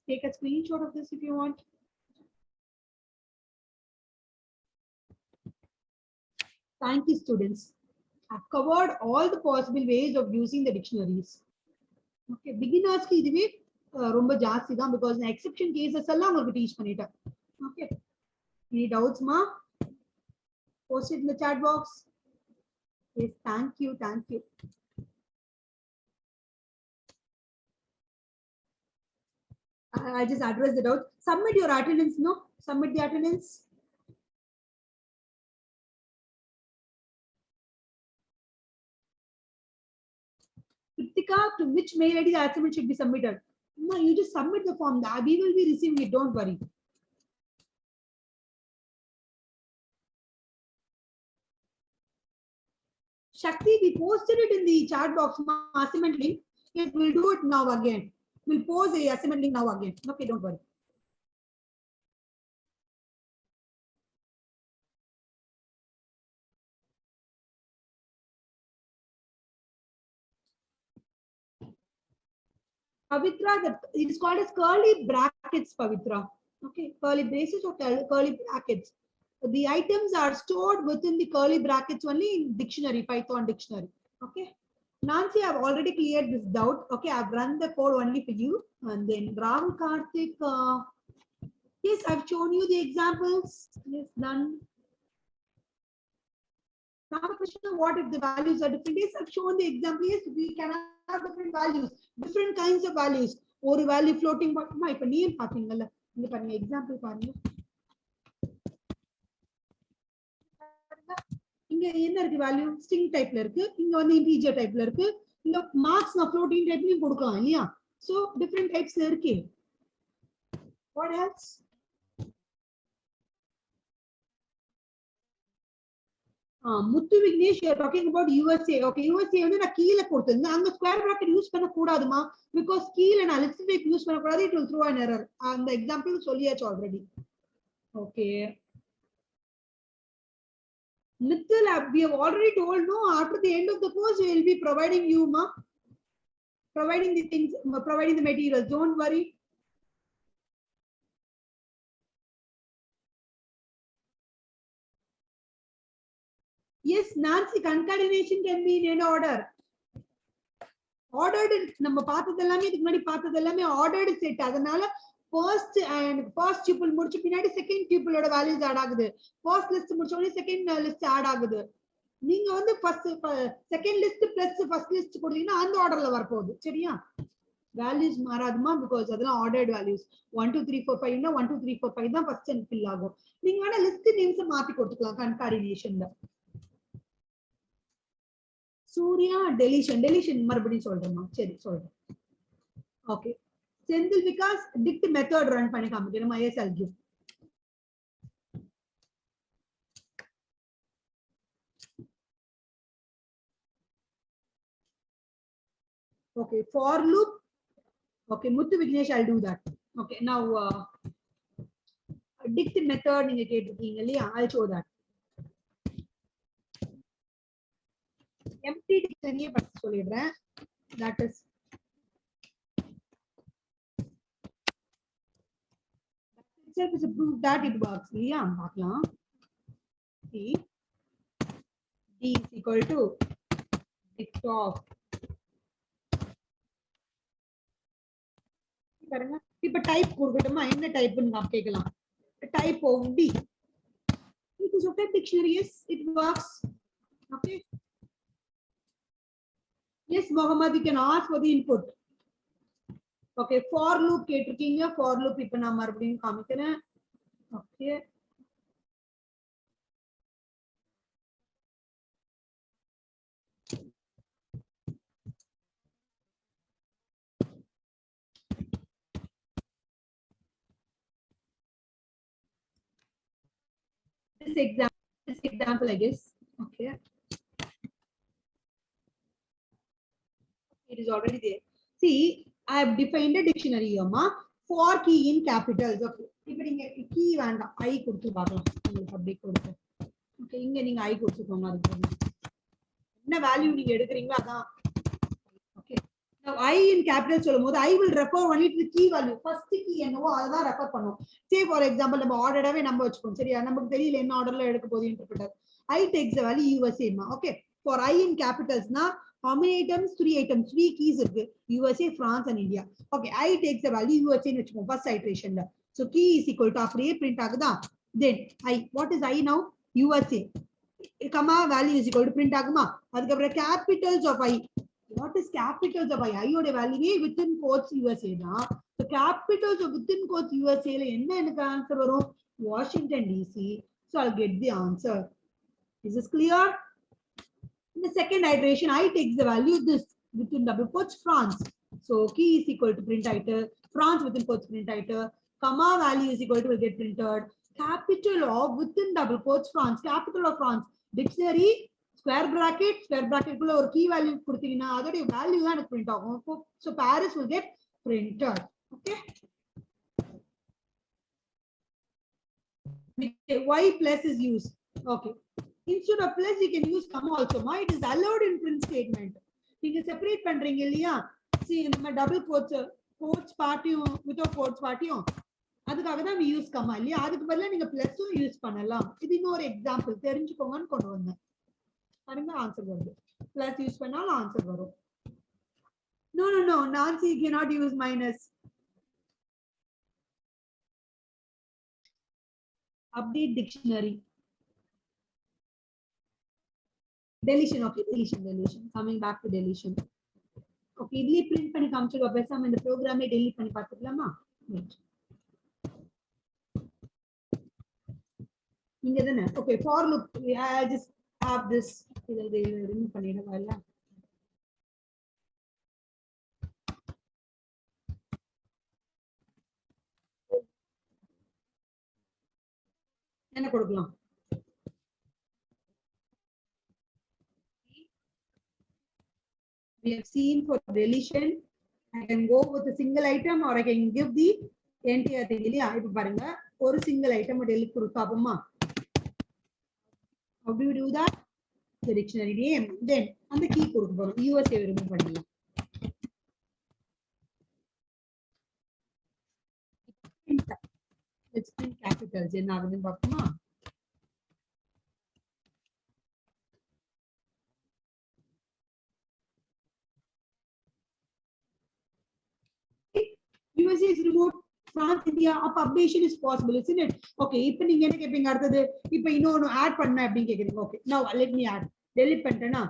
Take a screenshot of this if you want. Thank you students. I've covered all the possible ways of using the dictionaries. Okay, beginners க்கு இதுவே ரொம்ப ஜாஸ்தி தான் because நான் exception cases எல்லாம் உங்களுக்கு டீச் பண்ணிட்டேன். Okay. Any doubts ma? Post it in the chat box. Yes, thank you, thank you. I just addressed the doubt. Submit your attendance, no? Submit the attendance. Kritika, to which mail ID the assignment should be submitted? No, you just submit the form. We will be receiving it. Don't worry. Shakti, we posted it in the chat box. Assignment link. Yes, we'll do it now again. We'll post the assignment link now again. Okay, don't worry. Pavitra, it is called as curly brackets, Pavitra. Okay, curly braces or curly brackets. The items are stored within the curly brackets only in dictionary, Python dictionary. Okay. Nancy, I've already cleared this doubt. Okay, I've run the code only for you. And then Ram Karthik, yes, I've shown you the examples. Yes, done. Ramakrishna, what if the values are different? Yes, I've shown the example. Yes, we can have different values, different kinds of values. Or value floating, but my name example. இங்க என்ன இருக்கு value string டைப்ல இருக்கு, இங்க வந்து integer டைப்ல இருக்கு, இங்க மார்க்ஸ் நான் ஃப்ளோட்டிங் டைப்லயும் கொடுக்கலாம் இல்லையா? சோ டிஃபரண்ட் டைப்ஸ்ல இருக்கு. What else? Muthu Vignesh, you are talking about USA. Okay, USA வந்து நான் கீழ கொடுத்திருந்தேன். அங்க ஸ்கொயர் பிராக்கெட் யூஸ் பண்ண கூடாதுமா, because கீழ நான் லிஸ்ட் டைப் யூஸ் பண்ண கூடாது. it will throw an error. அந்த எக்ஸாம்பிள் சொல்லியாச்சு already. Okay. Mithil, we have already told, no, after the end of the course, we will be providing you, ma. Providing the things, providing the materials. Don't worry. Yes, Nancy, concatenation can be in any order. Ordered நம்ம பார்த்தது எல்லாமே இதுக்கு முன்னாடி பார்த்தது எல்லாமே ordered set. அதனால first and first tuple முடிச்ச பின்னாடி செகண்ட் டியூபிளோட வேல்யூஸ் ஆட் ஆகுது. ஃபர்ஸ்ட் லிஸ்ட் முடிச்ச உடனே செகண்ட் லிஸ்ட் ஆட் ஆகுது. நீங்க வந்து first second list plus first list கொடுத்தீங்கன்னா அந்த ஆர்டர்ல வரப்போகுது. சரியா? வேல்யூஸ் மாறாதுமா, பிகாஸ் அதெல்லாம் ஆர்டர்ட் வேல்யூஸ். 1 2 3 4 5 னா 1 2 3 4 5 தான் ஃபர்ஸ்ட் அண்ட் ஃபில் ஆகும். நீங்க வேணா லிஸ்ட் நேம்ஸ் மாத்தி கொடுத்துக்கலாம் கன்காரினேஷன்ல. சூர்யா டெலிஷன் மறுபடியும் சொல்றேன். சரி சொல்றேன். Okay, Senthil Vikas dict method run பண்ணி காமிக்கிறேன். ISL give okay for loop. Okay, Muthu Vignesh, I'll do that. Okay, now dict method நீங்க கேட்டிருக்கீங்க இல்லையா? I'll show that. empty dictionary பத்தி சொல்லிடுறேன். That is itself is a proof that it works. இல்லையா? பார்க்கலாம். See, D is equal to dict of. பாருங்க, இப்ப type கொடுக்கட்டுமா? என்ன டைப்னு நான் கேட்கலாம். Type of D. It is okay dictionary. Yes, it works. Okay. Yes, Mohammed, you can ask for the input. Okay, for loop கேட்டிருக்கீங்க. For loop இப்ப நான் மறுபடியும் காமிக்கிறேன். Okay. This example, I guess. Okay. It is already there. See, I have defined a dictionary. For key in capitals. Okay. இப்போ நீங்க key வேண்டாம், I கொடுத்து பார்க்கலாம். உங்களுக்கு அப்படியே கொடுத்து. Okay, இங்க நீங்க I கொடுத்துக்கோங்க. அதுக்கு என்ன வேல்யூ நீங்க எடுக்கிறீங்களோ அதான். Okay. Now I in capital சொல்லும்போது I will refer only to the key value. First key என்னவோ அதான் ரெஃபர் பண்ணும். Say for example, நம்ம ஆர்டராவே நம்ம வச்சுப்போம். சரியா? நமக்கு தெரியல என்ன ஆர்டர்ல எடுக்க போகுது interpreter. I takes the value USA. Okay. For I in capitals na how many items? 3 items. 3 keys இருக்கு. USA, France and India. Okay, I takes the value USA னு வெச்சுப்போம் first iteration ல. So key is equal to அப்படியே print ஆகுதா? Then I, what is I now? USA. Comma value is equal to print ஆகுமா? அதுக்கு அப்புறம் capitals of I. What is capitals of I? I ஓட வேல்யூவே within quotes USA தான். So capitals of within quotes USA ல என்ன எனக்கு answer வரும்? Washington DC. So I'll get the answer. Is this clear? In the second iteration, I takes the value this within double quotes France. So key is equal to print title, France within quotes print title, comma value is equal to will get printed, capital of within double quotes France, capital of France, dictionary, square bracket குள்ள ஒரு key value கொடுத்தீங்கன்னா அதோட value தான் எனக்கு print ஆகும். So Paris will get printed. Okay. Y plus is used. Okay. Instead of plus, you can use comma also. It is allowed in print statement. You can separate பண்றீங்க இல்லையா? See, நம்ம double quotes பார்ட்டியும் without quotes பார்ட்டியும் அதுக்காக தான் we use comma இல்லையா? அதுக்கு பதிலா நீங்க பிளஸும் use பண்ணலாம். இது இன்னொரு எக்ஸாம்பிள் தெரிஞ்சுக்கோங்கன்னு கொண்டு வந்தேன். பாருங்க ஆன்சர் வருது. பிளஸ் யூஸ் பண்ணாலும் ஆன்சர் வரும். No, Nancy, you cannot use minus. Update dictionary. Deletion. Okay, deletion. Coming back to deletion. Okay, idli print பண்ணி காமிச்சிடுவா. பேசாம இந்த ப்ரோக்ராமே delete பண்ணி பார்த்துக்கலாமா? இங்க தானே. Okay, for loop. I just have this. இதை remove பண்ணிடுவா இல்ல? என்ன கொடுக்கலாம்? We have seen for deletion, I can go with a single item or I can give the entire thing. இல்லையா? இப்ப பாருங்க, ஒரு single item delete கொடுத்தாப்போமா? How do you do that? The dictionary name, then அந்த key கொடுக்க போறோம். USA remove பண்ணிடலாம். Let's print capitals. என்ன ஆகுதுன்னு பார்ப்போமா? France, India, updation is possible, isn't it? Okay, இப்போ நீங்க என்ன கேப்பீங்க அடுத்தது? இப்போ இன்னொன்னு ஆட் பண்ண அப்படி கேக்குறீங்க. Okay, now let me add. delete பண்ணிட்டேனா?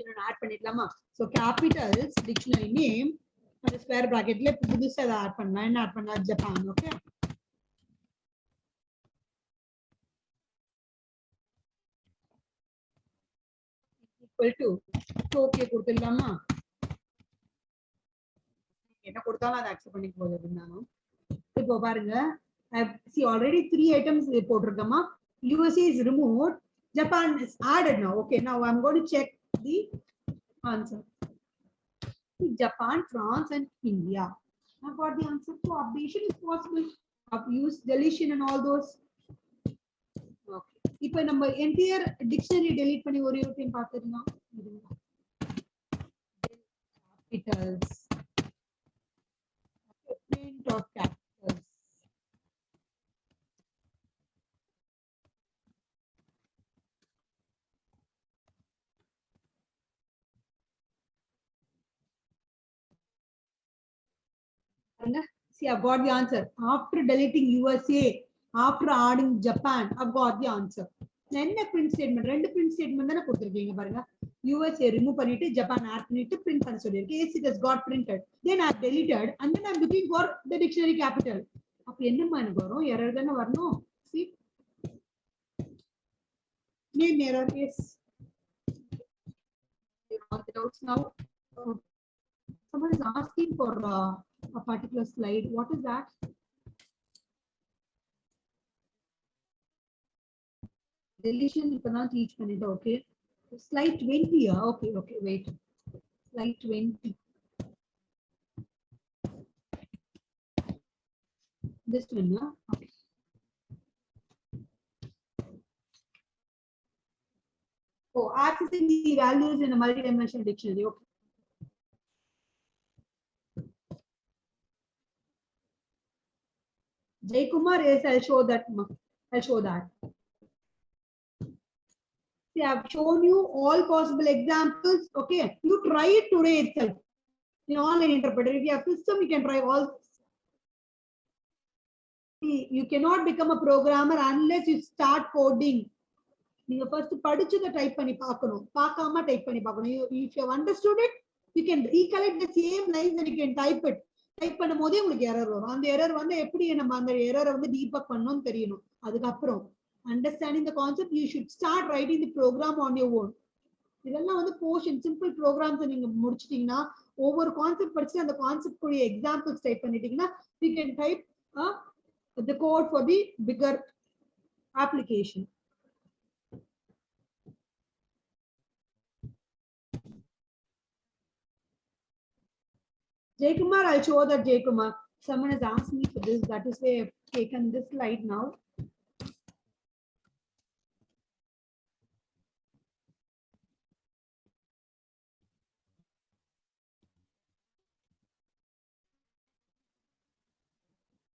இன்னொன்னு ஆட் பண்ணிடலாமா? So capitals dictionary name அந்த ஸ்கொயர் பிராக்கெட்ல புதுசா அதை ஆட் பண்ணலாம். என்ன ஆட் பண்ணலாம்? Japan. Okay, equal to Tokyo கொடுத்துடலாமா? என்ன கொடுத்தாலும் அதை அக்செப்ட் பண்ணிக்க போகுது இருந்தாலும். இப்போ பாருங்க, see already 3 items போட்டிருக்கோமா? USA is removed, Japan is added now. Okay, now I'm going to check the answer. Japan, France, and India. I've got the answer. So updation is possible. Use deletion and all those. Okay. இப்போ நம்ம entire dictionary delete பண்ணி ஒரே ஒரு time பார்த்துடலாம். Capitals. Print of capitals. See, I've got the answer. After deleting USA, after adding Japan, I've got the answer. என்ன print statement? ரெண்டு print statement தானே கொடுத்திருக்கீங்க பாருங்க. USA remove பண்ணிட்டு Japan add பண்ணிட்டு print பண்ண சொல்லிருக்கு. Yes, it has got printed. Then I've deleted and then I'm looking for the dictionary capital. அப்ப என்னமா எனக்கு வரும்? எரர் தானே வரணும். See, name error. Yes. All the doubts now. Someone is asking for a particular slide. What is that? Deletion இப்பதான் teach பண்ணிட்டேன். Okay, slide 20. Okay, okay, wait. Slide 20. This one, yeah. Okay. Oh, accessing the values in a multi-dimensional dictionary. Okay. Jay Kumar, yes, I'll show that. I'll show that. See, I've shown you all possible examples. Okay, you try it today itself in online interpreter. If you have system, you can try all. See, you cannot become a programmer unless you start coding. நீங்க first படிச்சத type பண்ணி பார்க்கணும், பார்க்காம type பண்ணி பார்க்கணும். If you have understood it, you can recollect the same lines and you can type it. Type பண்ணும்போதே உங்களுக்கு error வரும். அந்த எரர் வந்து எப்படி நம்ம அந்த எரரை வந்து டீபக் பண்ணணும்னு தெரியணும். அதுக்கப்புறம் understanding the concept, you should start writing the program on your own. இதெல்லாம் வந்து போர்ஷன் சிம்பிள் ப்ரோக்ராம்ஸ் நீங்க முடிச்சிட்டீங்கன்னா ஒவ்வொரு கான்செப்ட் படிச்சு அந்த கான்செப்ட் கூடிய எக்ஸாம்பிள்ஸ் டைப் பண்ணிட்டீங்கன்னா you can type the code for the bigger application. Jay Kumar, I'll show that. Jay Kumar, someone has asked me for this. That is why I've taken this slide now.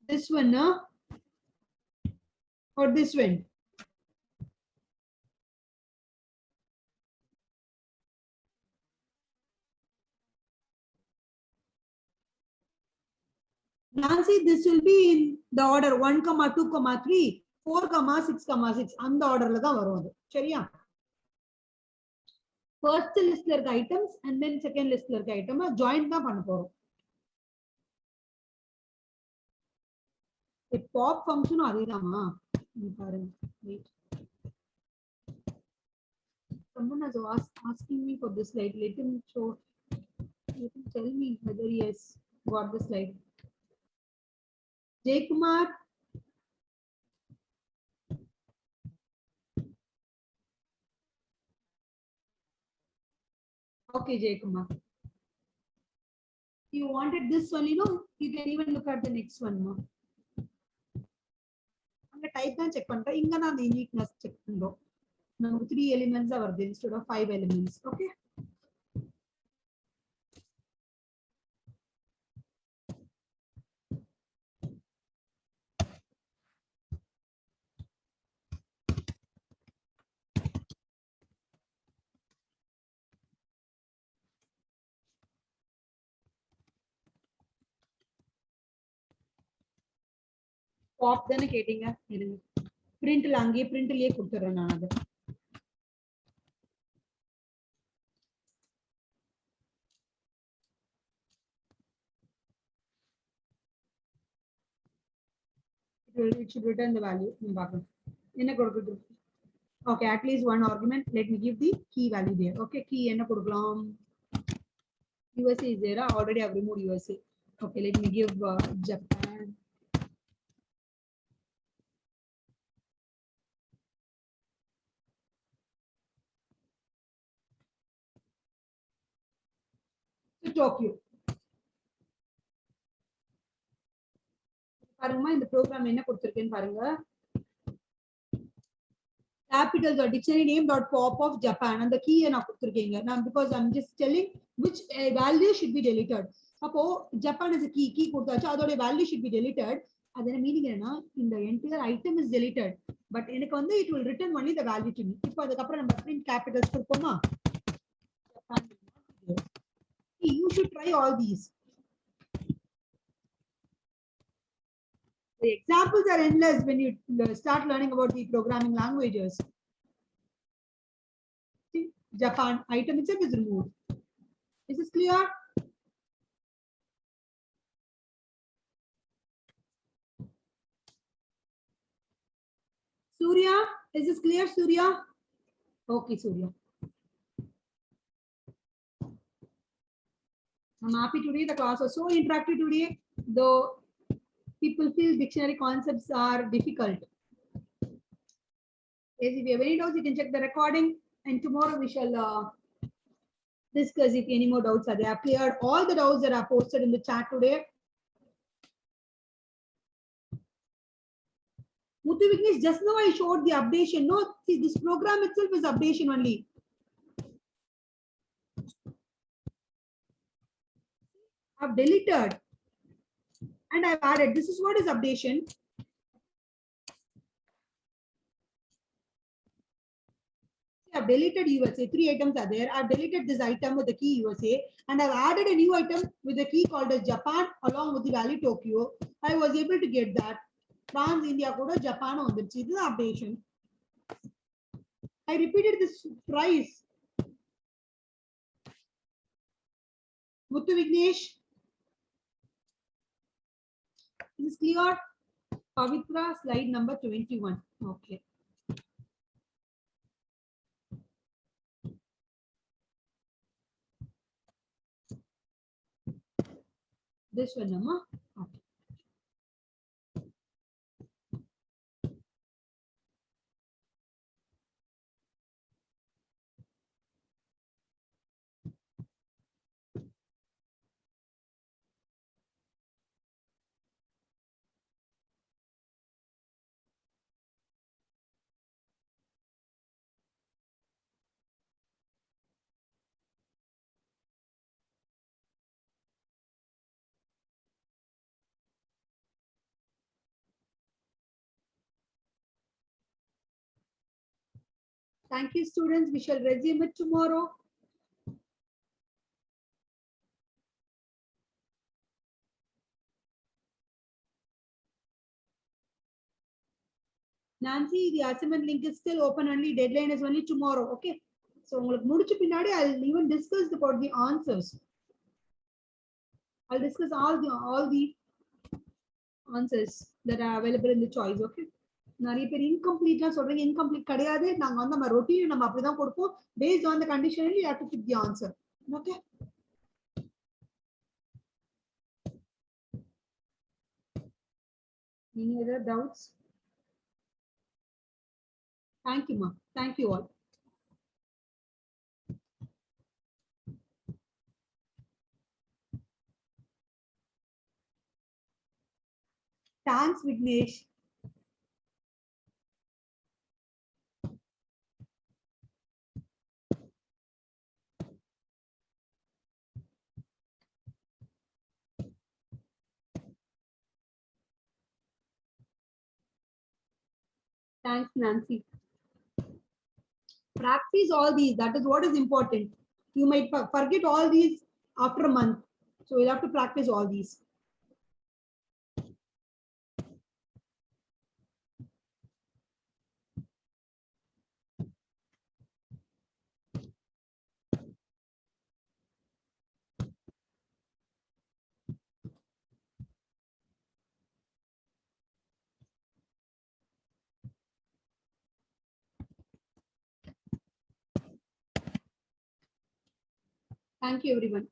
This one, no? Or this one? Nancy, this will be in the order 1, 2, 3, 4, 6, 6. அந்த ஆர்டர்ல தான் வரும் அது. சரியா? First listல இருக்க items and then second listல இருக்க item join தான் பண்ண போறோம். pop function அதேதாமா? பாருங்க. Wait. Someone has asking me for this slide. Let him show. Let him tell me whether he has got the slide. Jay Kumar. Okay, Jay Kumar. You wanted this one, you know, you can even look at the next one. No? I'm going to type and check. Inga na the uniqueness check. Now 3 elements are there instead of 5 elements. Okay. Pop தானே கேட்டீங்க, இருங்க பிரிண்ட்ல அங்கேயே பிரிண்ட்லயே கொடுத்துறேன் நான் அதை. It should return the value. என்ன கொடுக்குது? Okay, at least one argument. Let me give the key value there. Okay, key என்ன கொடுக்கலாம்? USA is there. Already I've removed USA. Okay, let me give Japan. So Tokyo. பாருங்கம்மா இந்த program என்ன கொடுத்திருக்கேன்னு பாருங்க. Capitals or dictionary name dot pop of Japan and the key நான் கொடுத்திருக்கீங்க. Now because I'm just telling which value should be deleted. அப்போ Japan is a key கொடுத்தாச்சு, அதோட value should be deleted. அதோட meaning என்னன்னா இந்த entire item is deleted, but எனக்கு வந்து it will return only the value to me. இப்போ அதுக்கு அப்புறம் நம்ம print capitals கொடுப்போமா? You should try all these. The examples are endless when you start learning about the programming languages. See, Japan item itself is removed. Is this clear? Surya, is this clear, Surya? Okay, Surya. I'm happy today. The class was so interactive today, though people feel dictionary concepts are difficult. Yes, if you have any doubts, you can check the recording, and tomorrow we shall discuss if any more doubts are there. I have cleared all the doubts that are posted in the chat today. Muthu Vignesh, just now I showed the updation. No, see, this program itself is updation only. I've deleted and I've added. This is what is updation. I've deleted USA. 3 items are there. I've deleted this item with the key USA and I've added a new item with the key called as Japan along with the value Tokyo. I was able to get that. France, India, Koda, Japan on the this is updation. I repeated this twice. Muthu Vignesh. Is this clear? Pavitra, slide number 21. Okay. This one, Amma. Okay. Thank you, students. We shall resume it tomorrow. Nancy, the assignment link is still open only. Deadline is only tomorrow. Okay. So I'll even discuss about the answers. I'll discuss all the answers that are available in the choice. Okay. நிறைய பேர் இன்கம்ப்ளீட்லாம் சொல்றீங்க. Incomplete கிடையாது. நாங்க வந்து நம்ம routine நம்ம அப்படிதான் கொடுப்போம். Based on the condition, you have to pick the answer. Okay. Any other doubts? Thank you, ma. Thank you all. Thanks, Vignesh. Thanks, Nancy. Practice all these. That is what is important. You might forget all these after a month. So you'll have to practice all these. Thank you, everyone.